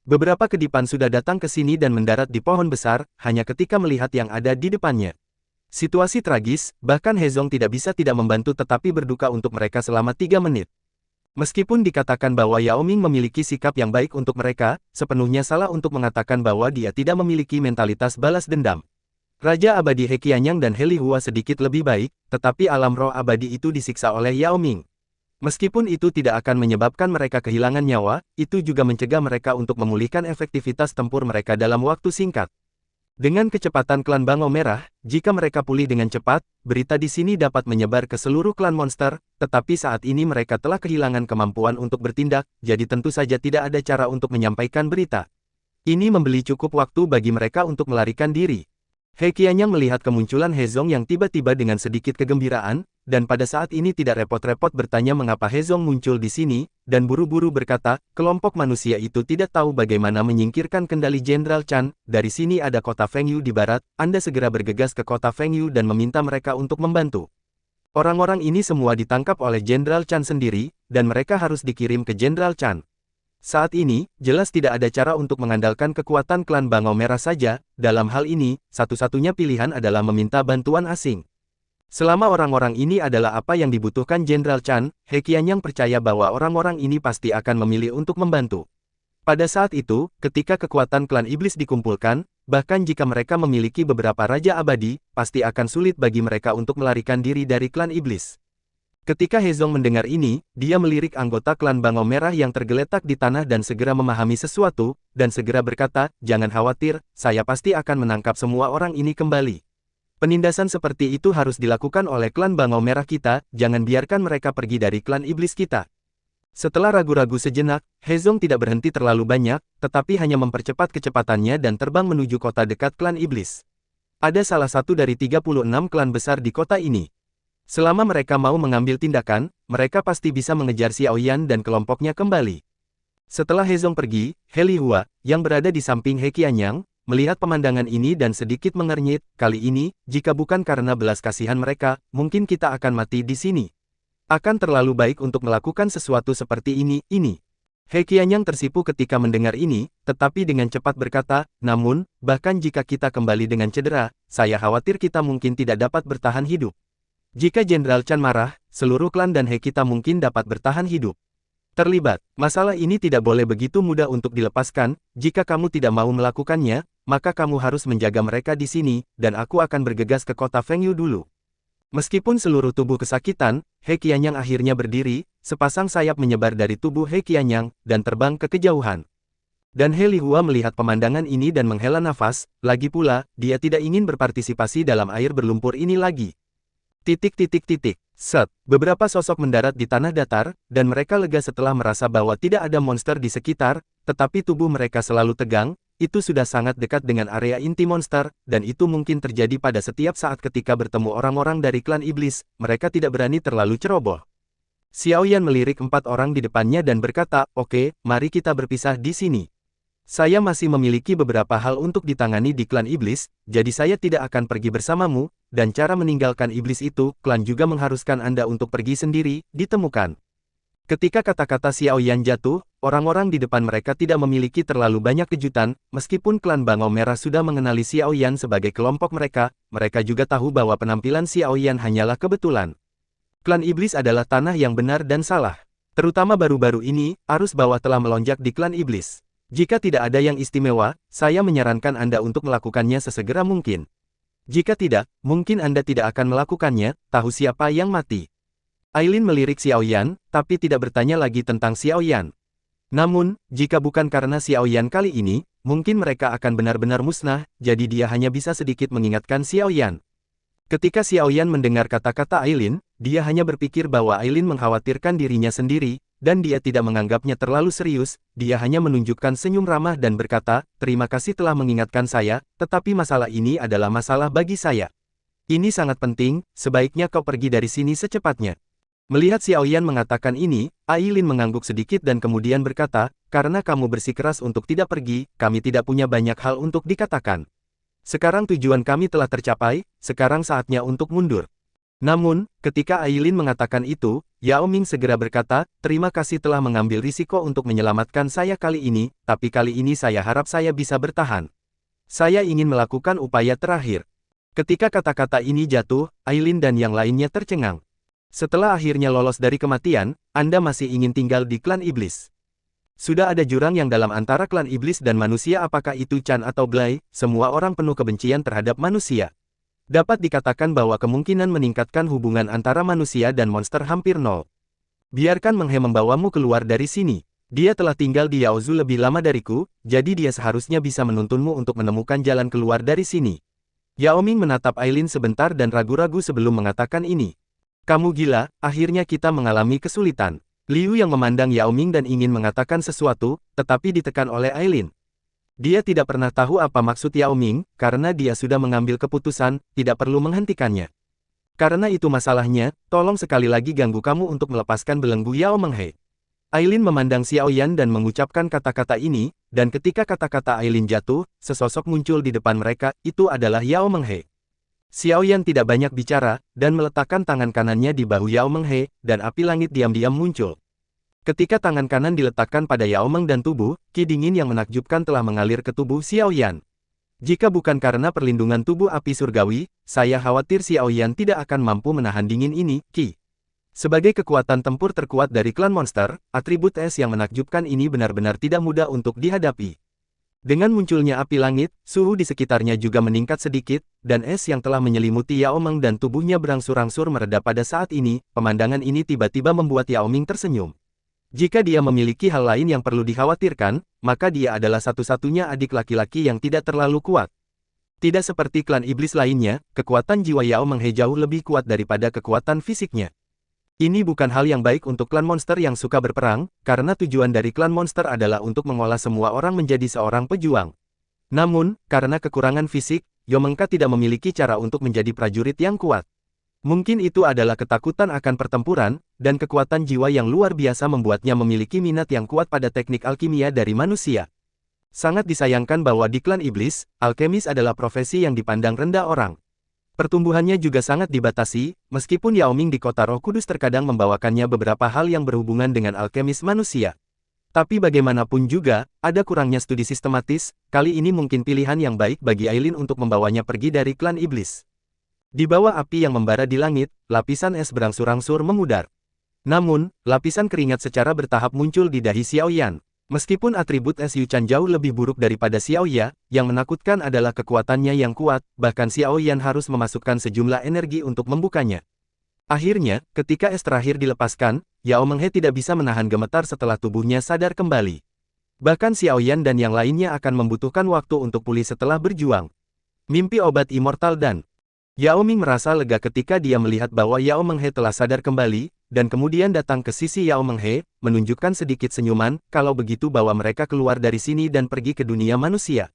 Beberapa kedipan sudah datang ke sini dan mendarat di pohon besar, hanya ketika melihat yang ada di depannya. Situasi tragis, bahkan Hezong tidak bisa tidak membantu tetapi berduka untuk mereka selama 3 menit. Meskipun dikatakan bahwa Yao Ming memiliki sikap yang baik untuk mereka, sepenuhnya salah untuk mengatakan bahwa dia tidak memiliki mentalitas balas dendam. Raja Abadi He Qianyang dan He Lihua sedikit lebih baik, tetapi alam roh abadi itu disiksa oleh Yao Ming. Meskipun itu tidak akan menyebabkan mereka kehilangan nyawa, itu juga mencegah mereka untuk memulihkan efektivitas tempur mereka dalam waktu singkat. Dengan kecepatan klan Bangau Merah, jika mereka pulih dengan cepat, berita di sini dapat menyebar ke seluruh klan monster, tetapi saat ini mereka telah kehilangan kemampuan untuk bertindak, jadi tentu saja tidak ada cara untuk menyampaikan berita. Ini membeli cukup waktu bagi mereka untuk melarikan diri. He Qianyang melihat kemunculan Hezong yang tiba-tiba dengan sedikit kegembiraan, dan pada saat ini tidak repot-repot bertanya mengapa Hezong muncul di sini, dan buru-buru berkata, kelompok manusia itu tidak tahu bagaimana menyingkirkan kendali Jenderal Chan, dari sini ada kota Fengyu di barat, Anda segera bergegas ke kota Fengyu dan meminta mereka untuk membantu. Orang-orang ini semua ditangkap oleh Jenderal Chan sendiri, dan mereka harus dikirim ke Jenderal Chan. Saat ini, jelas tidak ada cara untuk mengandalkan kekuatan klan Bangau Merah saja, dalam hal ini, satu-satunya pilihan adalah meminta bantuan asing. Selama orang-orang ini adalah apa yang dibutuhkan Jenderal Chan, He Qianyang percaya bahwa orang-orang ini pasti akan memilih untuk membantu. Pada saat itu, ketika kekuatan klan iblis dikumpulkan, bahkan jika mereka memiliki beberapa raja abadi, pasti akan sulit bagi mereka untuk melarikan diri dari klan iblis. Ketika Hezong mendengar ini, dia melirik anggota klan Bangau Merah yang tergeletak di tanah dan segera memahami sesuatu, dan segera berkata, jangan khawatir, saya pasti akan menangkap semua orang ini kembali. Penindasan seperti itu harus dilakukan oleh klan Bangau Merah kita, jangan biarkan mereka pergi dari klan iblis kita. Setelah ragu-ragu sejenak, Hezong tidak berhenti terlalu banyak, tetapi hanya mempercepat kecepatannya dan terbang menuju kota dekat klan iblis. Ada salah satu dari 36 klan besar di kota ini. Selama mereka mau mengambil tindakan, mereka pasti bisa mengejar Xiao Yan dan kelompoknya kembali. Setelah Hezong pergi, He Lihua, yang berada di samping He Qianyang, melihat pemandangan ini dan sedikit mengernyit, kali ini, jika bukan karena belas kasihan mereka, mungkin kita akan mati di sini. Akan terlalu baik untuk melakukan sesuatu seperti ini. He Qianyang tersipu ketika mendengar ini, tetapi dengan cepat berkata, namun, bahkan jika kita kembali dengan cedera, saya khawatir kita mungkin tidak dapat bertahan hidup. Jika Jenderal Chan marah, seluruh klan dan He kita mungkin dapat bertahan hidup. Terlibat, masalah ini tidak boleh begitu mudah untuk dilepaskan, jika kamu tidak mau melakukannya, maka kamu harus menjaga mereka di sini, dan aku akan bergegas ke kota Fengyu dulu. Meskipun seluruh tubuh kesakitan, He Qianyang akhirnya berdiri, sepasang sayap menyebar dari tubuh He Qianyang, dan terbang ke kejauhan. Dan He Lihua melihat pemandangan ini dan menghela nafas, lagi pula, dia tidak ingin berpartisipasi dalam air berlumpur ini lagi. Set, beberapa sosok mendarat di tanah datar, dan mereka lega setelah merasa bahwa tidak ada monster di sekitar, tetapi tubuh mereka selalu tegang, itu sudah sangat dekat dengan area inti monster, dan itu mungkin terjadi pada setiap saat ketika bertemu orang-orang dari klan iblis, mereka tidak berani terlalu ceroboh. Xiao Yan melirik 4 orang di depannya dan berkata, oke, mari kita berpisah di sini. Saya masih memiliki beberapa hal untuk ditangani di klan iblis, jadi saya tidak akan pergi bersamamu, dan cara meninggalkan iblis itu, klan juga mengharuskan Anda untuk pergi sendiri, ditemukan. Ketika kata-kata Xiao Yan jatuh, orang-orang di depan mereka tidak memiliki terlalu banyak kejutan, meskipun klan Bangau Merah sudah mengenali Xiao Yan sebagai kelompok mereka, mereka juga tahu bahwa penampilan Xiao Yan hanyalah kebetulan. Klan iblis adalah tanah yang benar dan salah. Terutama baru-baru ini, arus bawah telah melonjak di klan iblis. Jika tidak ada yang istimewa, saya menyarankan Anda untuk melakukannya sesegera mungkin. Jika tidak, mungkin Anda tidak akan melakukannya, tahu siapa yang mati. Aileen melirik Xiaoyan, tapi tidak bertanya lagi tentang Xiaoyan. Namun, jika bukan karena Xiaoyan kali ini, mungkin mereka akan benar-benar musnah, jadi dia hanya bisa sedikit mengingatkan Xiaoyan. Ketika Xiaoyan mendengar kata-kata Aileen, dia hanya berpikir bahwa Aileen mengkhawatirkan dirinya sendiri, dan dia tidak menganggapnya terlalu serius, dia hanya menunjukkan senyum ramah dan berkata, "Terima kasih telah mengingatkan saya, tetapi masalah ini adalah masalah bagi saya. Ini sangat penting, sebaiknya kau pergi dari sini secepatnya." Melihat Xiaoyan mengatakan ini, Aileen mengangguk sedikit dan kemudian berkata, "Karena kamu bersikeras untuk tidak pergi, kami tidak punya banyak hal untuk dikatakan. Sekarang tujuan kami telah tercapai, sekarang saatnya untuk mundur." Namun, ketika Aileen mengatakan itu, Yao Ming segera berkata, "Terima kasih telah mengambil risiko untuk menyelamatkan saya kali ini, tapi kali ini saya harap saya bisa bertahan. Saya ingin melakukan upaya terakhir." Ketika kata-kata ini jatuh, Aileen dan yang lainnya tercengang. Setelah akhirnya lolos dari kematian, Anda masih ingin tinggal di klan iblis. Sudah ada jurang yang dalam antara klan iblis dan manusia, apakah itu Chan atau Blai, semua orang penuh kebencian terhadap manusia. Dapat dikatakan bahwa kemungkinan meningkatkan hubungan antara manusia dan monster hampir nol. Biarkan Meng He membawamu keluar dari sini. Dia telah tinggal di Yaozu lebih lama dariku, jadi dia seharusnya bisa menuntunmu untuk menemukan jalan keluar dari sini. Yao Ming menatap Aileen sebentar dan ragu-ragu sebelum mengatakan ini. "Kamu gila, akhirnya kita mengalami kesulitan." Liu yang memandang Yao Ming dan ingin mengatakan sesuatu, tetapi ditekan oleh Aileen. Dia tidak pernah tahu apa maksud Yao Ming, karena dia sudah mengambil keputusan, tidak perlu menghentikannya. Karena itu masalahnya, tolong sekali lagi ganggu kamu untuk melepaskan belenggu Yao Meng He. Aileen memandang Xiaoyan dan mengucapkan kata-kata ini, dan ketika kata-kata Aileen jatuh, sesosok muncul di depan mereka, itu adalah Yao Meng He. Xiaoyan tidak banyak bicara, dan meletakkan tangan kanannya di bahu Yao Meng He, dan api langit diam-diam muncul. Ketika tangan kanan diletakkan pada Yao Meng dan tubuh, ki dingin yang menakjubkan telah mengalir ke tubuh Xiaoyan. Jika bukan karena perlindungan tubuh api surgawi, saya khawatir Xiaoyan tidak akan mampu menahan dingin ini, ki. Sebagai kekuatan tempur terkuat dari klan monster, atribut es yang menakjubkan ini benar-benar tidak mudah untuk dihadapi. Dengan munculnya api langit, suhu di sekitarnya juga meningkat sedikit, dan es yang telah menyelimuti Yao Meng dan tubuhnya berangsur-angsur mereda pada saat ini. Pemandangan ini tiba-tiba membuat Yao Ming tersenyum. Jika dia memiliki hal lain yang perlu dikhawatirkan, maka dia adalah satu-satunya adik laki-laki yang tidak terlalu kuat. Tidak seperti klan iblis lainnya, kekuatan jiwa Yao Meng He jauh lebih kuat daripada kekuatan fisiknya. Ini bukan hal yang baik untuk klan monster yang suka berperang, karena tujuan dari klan monster adalah untuk mengolah semua orang menjadi seorang pejuang. Namun, karena kekurangan fisik, Yomengka tidak memiliki cara untuk menjadi prajurit yang kuat. Mungkin itu adalah ketakutan akan pertempuran, dan kekuatan jiwa yang luar biasa membuatnya memiliki minat yang kuat pada teknik alkimia dari manusia. Sangat disayangkan bahwa di klan iblis, alkemis adalah profesi yang dipandang rendah orang. Pertumbuhannya juga sangat dibatasi, meskipun Yao Ming di Kota Roh Kudus terkadang membawakannya beberapa hal yang berhubungan dengan alkemis manusia. Tapi bagaimanapun juga, ada kurangnya studi sistematis, kali ini mungkin pilihan yang baik bagi Aileen untuk membawanya pergi dari klan iblis. Di bawah api yang membara di langit, lapisan es berangsur-angsur memudar. Namun, lapisan keringat secara bertahap muncul di dahi Xiaoyan. Meskipun atribut es Yuchan jauh lebih buruk daripada Xiaoya, yang menakutkan adalah kekuatannya yang kuat, bahkan Xiaoyan harus memasukkan sejumlah energi untuk membukanya. Akhirnya, ketika es terakhir dilepaskan, Yao Meng He tidak bisa menahan gemetar setelah tubuhnya sadar kembali. Bahkan Xiaoyan dan yang lainnya akan membutuhkan waktu untuk pulih setelah berjuang. Mimpi obat immortal dan Yao Ming merasa lega ketika dia melihat bahwa Yao Meng He telah sadar kembali, dan kemudian datang ke sisi Yao Meng He, menunjukkan sedikit senyuman, kalau begitu bawa mereka keluar dari sini dan pergi ke dunia manusia.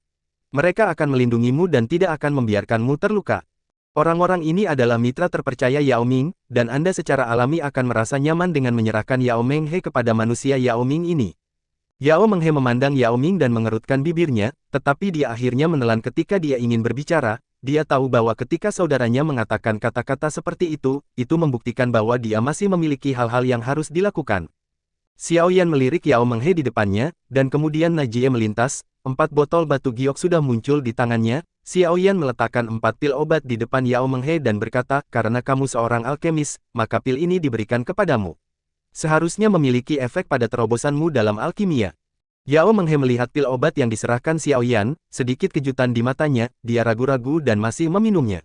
Mereka akan melindungimu dan tidak akan membiarkanmu terluka. Orang-orang ini adalah mitra terpercaya Yao Ming, dan Anda secara alami akan merasa nyaman dengan menyerahkan Yao Meng He kepada manusia Yao Ming ini. Yao Meng He memandang Yao Ming dan mengerutkan bibirnya, tetapi dia akhirnya menelan ketika dia ingin berbicara. Dia tahu bahwa ketika saudaranya mengatakan kata-kata seperti itu membuktikan bahwa dia masih memiliki hal-hal yang harus dilakukan. Xiaoyan melirik Yao Meng He di depannya, dan kemudian Najie melintas, 4 botol batu giok sudah muncul di tangannya. Xiaoyan meletakkan 4 pil obat di depan Yao Meng He dan berkata, "Karena kamu seorang alkemis, maka pil ini diberikan kepadamu. Seharusnya memiliki efek pada terobosanmu dalam alkimia." Yao Menghe melihat pil obat yang diserahkan Xiao Yan, sedikit kejutan di matanya, dia ragu-ragu dan masih meminumnya.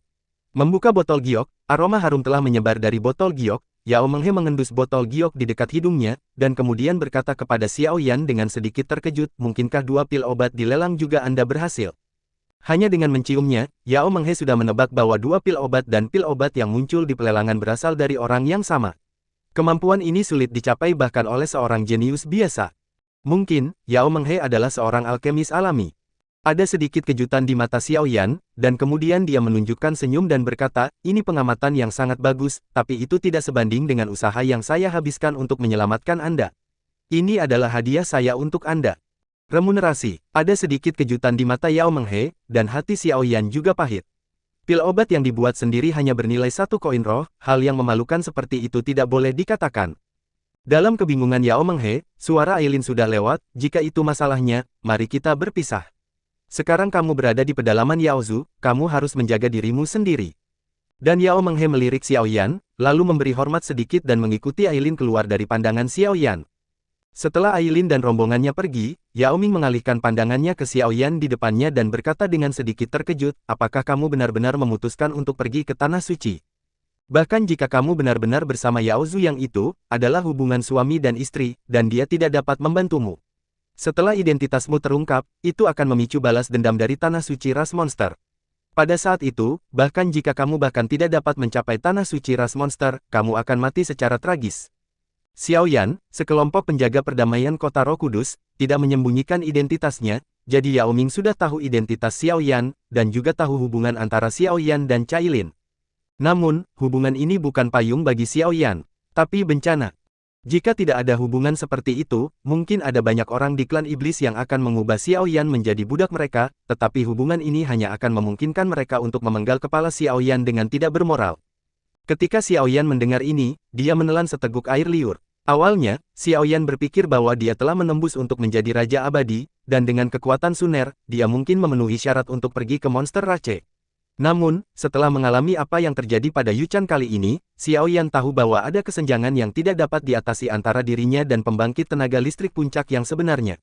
Membuka botol giok, aroma harum telah menyebar dari botol giok. Yao Menghe mengendus botol giok di dekat hidungnya, dan kemudian berkata kepada Xiao Yan dengan sedikit terkejut, mungkinkah 2 pil obat dilelang juga Anda berhasil? Hanya dengan menciumnya, Yao Menghe sudah menebak bahwa 2 pil obat dan pil obat yang muncul di pelelangan berasal dari orang yang sama. Kemampuan ini sulit dicapai bahkan oleh seorang jenius biasa. Mungkin, Yao Menghe adalah seorang alkemis alami. Ada sedikit kejutan di mata Xiao Yan, dan kemudian dia menunjukkan senyum dan berkata, ini pengamatan yang sangat bagus, tapi itu tidak sebanding dengan usaha yang saya habiskan untuk menyelamatkan Anda. Ini adalah hadiah saya untuk Anda. Remunerasi. Ada sedikit kejutan di mata Yao Menghe, dan hati Xiao Yan juga pahit. Pil obat yang dibuat sendiri hanya bernilai 1 koin roh, hal yang memalukan seperti itu tidak boleh dikatakan. Dalam kebingungan Yao Menghe, suara Aileen sudah lewat, jika itu masalahnya, mari kita berpisah. Sekarang kamu berada di pedalaman Yaozu, kamu harus menjaga dirimu sendiri. Dan Yao Menghe melirik Xiao Yan, lalu memberi hormat sedikit dan mengikuti Aileen keluar dari pandangan Xiao Yan. Setelah Aileen dan rombongannya pergi, Yao Ming mengalihkan pandangannya ke Xiao Yan di depannya dan berkata dengan sedikit terkejut, apakah kamu benar-benar memutuskan untuk pergi ke Tanah Suci? Bahkan jika kamu benar-benar bersama Yaozu yang itu, adalah hubungan suami dan istri, dan dia tidak dapat membantumu. Setelah identitasmu terungkap, itu akan memicu balas dendam dari Tanah Suci Ras Monster. Pada saat itu, bahkan jika kamu bahkan tidak dapat mencapai Tanah Suci Ras Monster, kamu akan mati secara tragis. Xiao Yan, sekelompok penjaga perdamaian kota Roh Kudus, tidak menyembunyikan identitasnya, jadi Yao Ming sudah tahu identitas Xiao Yan, dan juga tahu hubungan antara Xiao Yan dan Cailin. Namun, hubungan ini bukan payung bagi Xiao Yan, tapi bencana. Jika tidak ada hubungan seperti itu, mungkin ada banyak orang di klan iblis yang akan mengubah Xiao Yan menjadi budak mereka, tetapi hubungan ini hanya akan memungkinkan mereka untuk memenggal kepala Xiao Yan dengan tidak bermoral. Ketika Xiao Yan mendengar ini, dia menelan seteguk air liur. Awalnya, Xiao Yan berpikir bahwa dia telah menembus untuk menjadi Raja Abadi, dan dengan kekuatan Suner, dia mungkin memenuhi syarat untuk pergi ke Monster Rache. Namun, setelah mengalami apa yang terjadi pada Yuchan kali ini, Xiao Yan tahu bahwa ada kesenjangan yang tidak dapat diatasi antara dirinya dan pembangkit tenaga listrik puncak yang sebenarnya.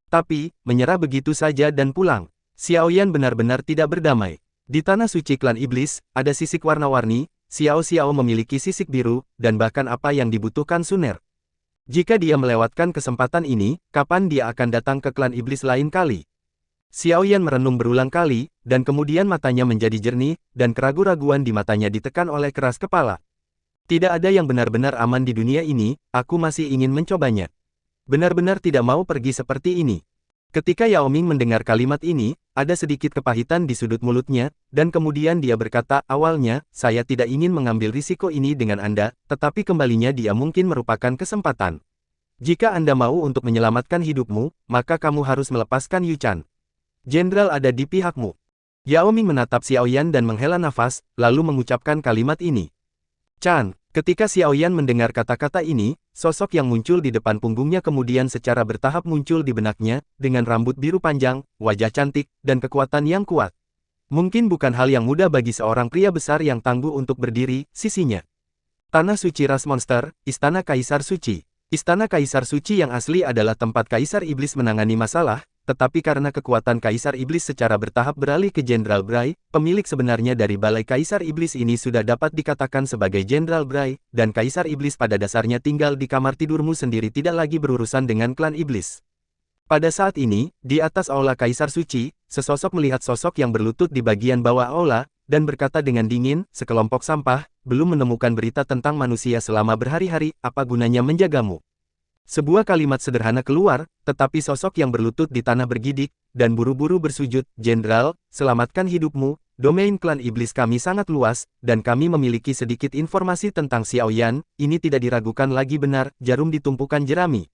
Tapi, menyerah begitu saja dan pulang. Xiao Yan benar-benar tidak berdamai. Di Tanah Suci Klan Iblis, ada sisik warna-warni, Xiao Xiao memiliki sisik biru, dan bahkan apa yang dibutuhkan Suner. Jika dia melewatkan kesempatan ini, kapan dia akan datang ke Klan Iblis lain kali? Xiao Yan merenung berulang kali, dan kemudian matanya menjadi jernih, dan keraguan-raguan di matanya ditekan oleh keras kepala. Tidak ada yang benar-benar aman di dunia ini, aku masih ingin mencobanya. Benar-benar tidak mau pergi seperti ini. Ketika Yao Ming mendengar kalimat ini, ada sedikit kepahitan di sudut mulutnya, dan kemudian dia berkata, awalnya, saya tidak ingin mengambil risiko ini dengan Anda, tetapi kembalinya dia mungkin merupakan kesempatan. Jika Anda mau untuk menyelamatkan hidupmu, maka kamu harus melepaskan Yuchan. Jenderal ada di pihakmu. Yao Ming menatap Xiao Yan dan menghela nafas, lalu mengucapkan kalimat ini. Chan, ketika Xiao Yan mendengar kata-kata ini, sosok yang muncul di depan punggungnya kemudian secara bertahap muncul di benaknya, dengan rambut biru panjang, wajah cantik, dan kekuatan yang kuat. Mungkin bukan hal yang mudah bagi seorang pria besar yang tangguh untuk berdiri, sisinya. Tanah Suci Ras Monster, Istana Kaisar Suci. Istana Kaisar Suci yang asli adalah tempat Kaisar Iblis menangani masalah, tetapi karena kekuatan Kaisar Iblis secara bertahap beralih ke Jenderal Bray, pemilik sebenarnya dari Balai Kaisar Iblis ini sudah dapat dikatakan sebagai Jenderal Bray, dan Kaisar Iblis pada dasarnya tinggal di kamar tidurmu sendiri tidak lagi berurusan dengan klan Iblis. Pada saat ini, di atas aula Kaisar Suci, sesosok melihat sosok yang berlutut di bagian bawah aula, dan berkata dengan dingin, sekelompok sampah, belum menemukan berita tentang manusia selama berhari-hari, apa gunanya menjagamu? Sebuah kalimat sederhana keluar, tetapi sosok yang berlutut di tanah bergidik, dan buru-buru bersujud, Jenderal, selamatkan hidupmu, domain klan iblis kami sangat luas, dan kami memiliki sedikit informasi tentang Xiao Yan, ini tidak diragukan lagi benar, jarum ditumpukan jerami.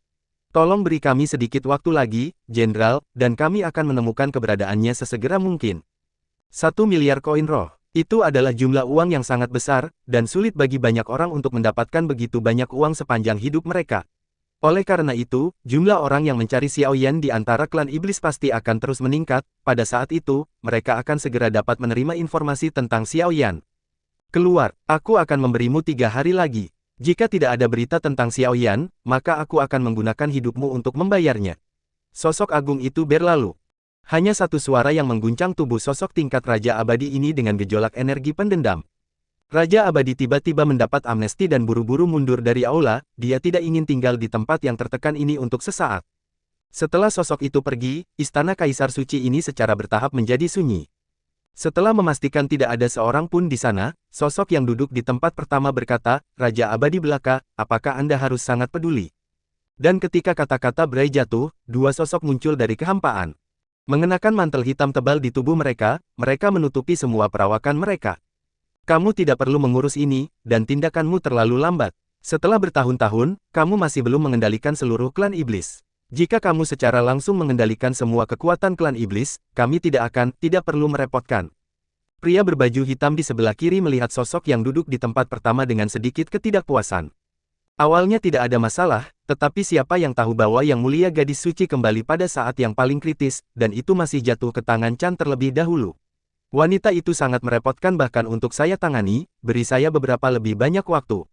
Tolong beri kami sedikit waktu lagi, Jenderal, dan kami akan menemukan keberadaannya sesegera mungkin. 1 miliar koin roh. Itu adalah jumlah uang yang sangat besar, dan sulit bagi banyak orang untuk mendapatkan begitu banyak uang sepanjang hidup mereka. Oleh karena itu, jumlah orang yang mencari Xiao Yan di antara klan iblis pasti akan terus meningkat. Pada saat itu, mereka akan segera dapat menerima informasi tentang Xiao Yan. Keluar, aku akan memberimu 3 hari lagi. Jika tidak ada berita tentang Xiao Yan, maka aku akan menggunakan hidupmu untuk membayarnya. Sosok agung itu berlalu. Hanya satu suara yang mengguncang tubuh sosok tingkat Raja Abadi ini dengan gejolak energi pendendam. Raja Abadi tiba-tiba mendapat amnesti dan buru-buru mundur dari aula, dia tidak ingin tinggal di tempat yang tertekan ini untuk sesaat. Setelah sosok itu pergi, istana Kaisar Suci ini secara bertahap menjadi sunyi. Setelah memastikan tidak ada seorang pun di sana, sosok yang duduk di tempat pertama berkata, Raja Abadi Belaka, apakah Anda harus sangat peduli? Dan ketika kata-kata Bray jatuh, dua sosok muncul dari kehampaan. Mengenakan mantel hitam tebal di tubuh mereka, mereka menutupi semua perawakan mereka. Kamu tidak perlu mengurus ini, dan tindakanmu terlalu lambat. Setelah bertahun-tahun, kamu masih belum mengendalikan seluruh klan iblis. Jika kamu secara langsung mengendalikan semua kekuatan klan iblis, kami tidak perlu merepotkan. Pria berbaju hitam di sebelah kiri melihat sosok yang duduk di tempat pertama dengan sedikit ketidakpuasan. Awalnya tidak ada masalah, tetapi siapa yang tahu bahwa Yang Mulia Gadis Suci kembali pada saat yang paling kritis, dan itu masih jatuh ke tangan Chan terlebih dahulu. Wanita itu sangat merepotkan bahkan untuk saya tangani, beri saya beberapa lebih banyak waktu.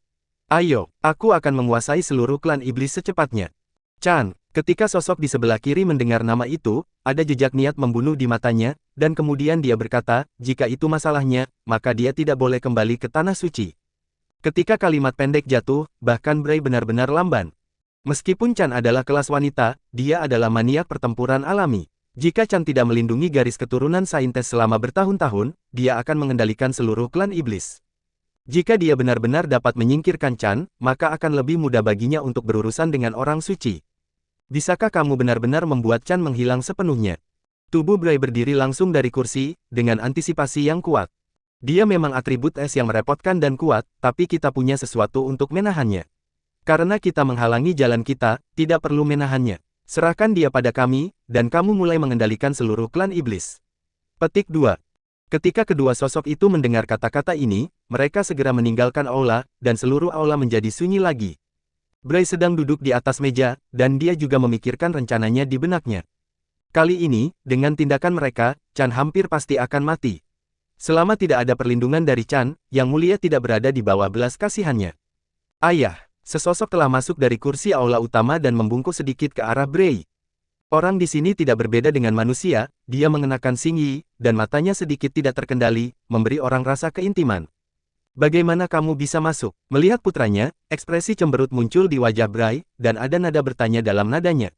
Ayo, aku akan menguasai seluruh klan iblis secepatnya. Chan, ketika sosok di sebelah kiri mendengar nama itu, ada jejak niat membunuh di matanya, dan kemudian dia berkata, jika itu masalahnya, maka dia tidak boleh kembali ke Tanah Suci. Ketika kalimat pendek jatuh, bahkan Bray benar-benar lamban. Meskipun Chan adalah kelas wanita, dia adalah maniak pertempuran alami. Jika Chan tidak melindungi garis keturunan saintes selama bertahun-tahun, dia akan mengendalikan seluruh klan iblis. Jika dia benar-benar dapat menyingkirkan Chan, maka akan lebih mudah baginya untuk berurusan dengan orang suci. Bisakah kamu benar-benar membuat Chan menghilang sepenuhnya? Tubuh Bray berdiri langsung dari kursi, dengan antisipasi yang kuat. Dia memang atribut es yang merepotkan dan kuat, tapi kita punya sesuatu untuk menahannya. Karena kita menghalangi jalan kita, tidak perlu menahannya. Serahkan dia pada kami, dan kamu mulai mengendalikan seluruh klan iblis. Petik 2. Ketika kedua sosok itu mendengar kata-kata ini, mereka segera meninggalkan aula, dan seluruh aula menjadi sunyi lagi. Bray sedang duduk di atas meja, dan dia juga memikirkan rencananya di benaknya. Kali ini, dengan tindakan mereka, Chan hampir pasti akan mati. Selama tidak ada perlindungan dari Chan, Yang Mulia tidak berada di bawah belas kasihannya. Ayah! Sesosok telah masuk dari kursi aula utama dan membungkuk sedikit ke arah Bray. Orang di sini tidak berbeda dengan manusia, dia mengenakan singyi, dan matanya sedikit tidak terkendali, memberi orang rasa keintiman. Bagaimana kamu bisa masuk? Melihat putranya, ekspresi cemberut muncul di wajah Bray, dan ada nada bertanya dalam nadanya.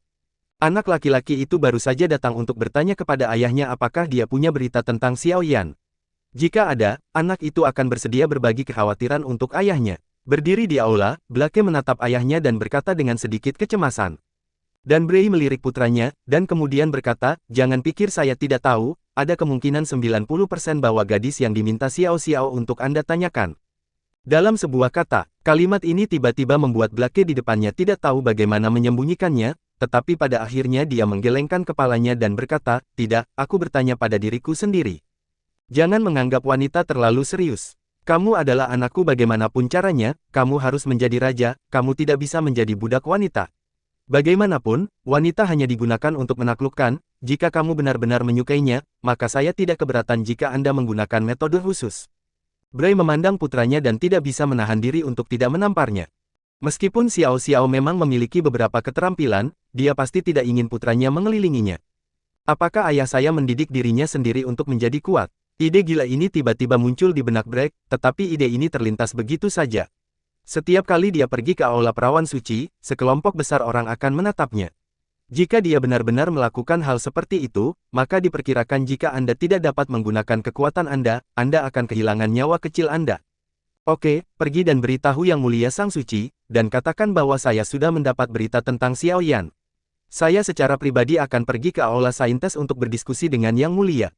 Anak laki-laki itu baru saja datang untuk bertanya kepada ayahnya apakah dia punya berita tentang Xiao Yan. Jika ada, anak itu akan bersedia berbagi kekhawatiran untuk ayahnya. Berdiri di aula, Blake menatap ayahnya dan berkata dengan sedikit kecemasan. Dan Bray melirik putranya, dan kemudian berkata, jangan pikir saya tidak tahu, ada kemungkinan 90% bahwa gadis yang diminta Xiao Xiao untuk Anda tanyakan. Dalam sebuah kata, kalimat ini tiba-tiba membuat Blake di depannya tidak tahu bagaimana menyembunyikannya, tetapi pada akhirnya dia menggelengkan kepalanya dan berkata, tidak, aku bertanya pada diriku sendiri. Jangan menganggap wanita terlalu serius. Kamu adalah anakku bagaimanapun caranya, kamu harus menjadi raja, kamu tidak bisa menjadi budak wanita. Bagaimanapun, wanita hanya digunakan untuk menaklukkan, jika kamu benar-benar menyukainya, maka saya tidak keberatan jika Anda menggunakan metode khusus. Bray memandang putranya dan tidak bisa menahan diri untuk tidak menamparnya. Meskipun Xiao Xiao memang memiliki beberapa keterampilan, dia pasti tidak ingin putranya mengelilinginya. Apakah ayah saya mendidik dirinya sendiri untuk menjadi kuat? Ide gila ini tiba-tiba muncul di benak Bray, tetapi ide ini terlintas begitu saja. Setiap kali dia pergi ke aula perawan suci, sekelompok besar orang akan menatapnya. Jika dia benar-benar melakukan hal seperti itu, maka diperkirakan jika Anda tidak dapat menggunakan kekuatan Anda akan kehilangan nyawa kecil Anda. Oke, pergi dan beritahu Yang Mulia Sang Suci, dan katakan bahwa saya sudah mendapat berita tentang Xiao Yan. Saya secara pribadi akan pergi ke aula saintes untuk berdiskusi dengan Yang Mulia.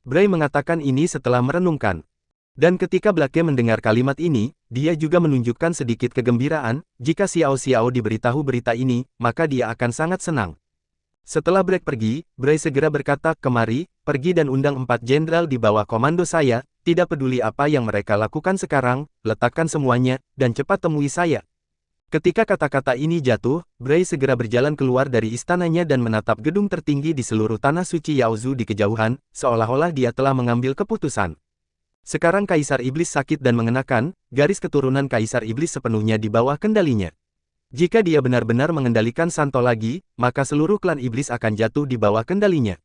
Bray mengatakan ini setelah merenungkan. Dan ketika Blake mendengar kalimat ini, dia juga menunjukkan sedikit kegembiraan, jika Xiao Xiao diberitahu berita ini, maka dia akan sangat senang. Setelah Bray pergi, Bray segera berkata, kemari, pergi dan undang 4 jenderal di bawah komando saya, tidak peduli apa yang mereka lakukan sekarang, letakkan semuanya, dan cepat temui saya. Ketika kata-kata ini jatuh, Bray segera berjalan keluar dari istananya dan menatap gedung tertinggi di seluruh tanah suci Yaozu di kejauhan, seolah-olah dia telah mengambil keputusan. Sekarang Kaisar Iblis sakit dan mengenakan, garis keturunan Kaisar Iblis sepenuhnya di bawah kendalinya. Jika dia benar-benar mengendalikan Santo lagi, maka seluruh klan iblis akan jatuh di bawah kendalinya.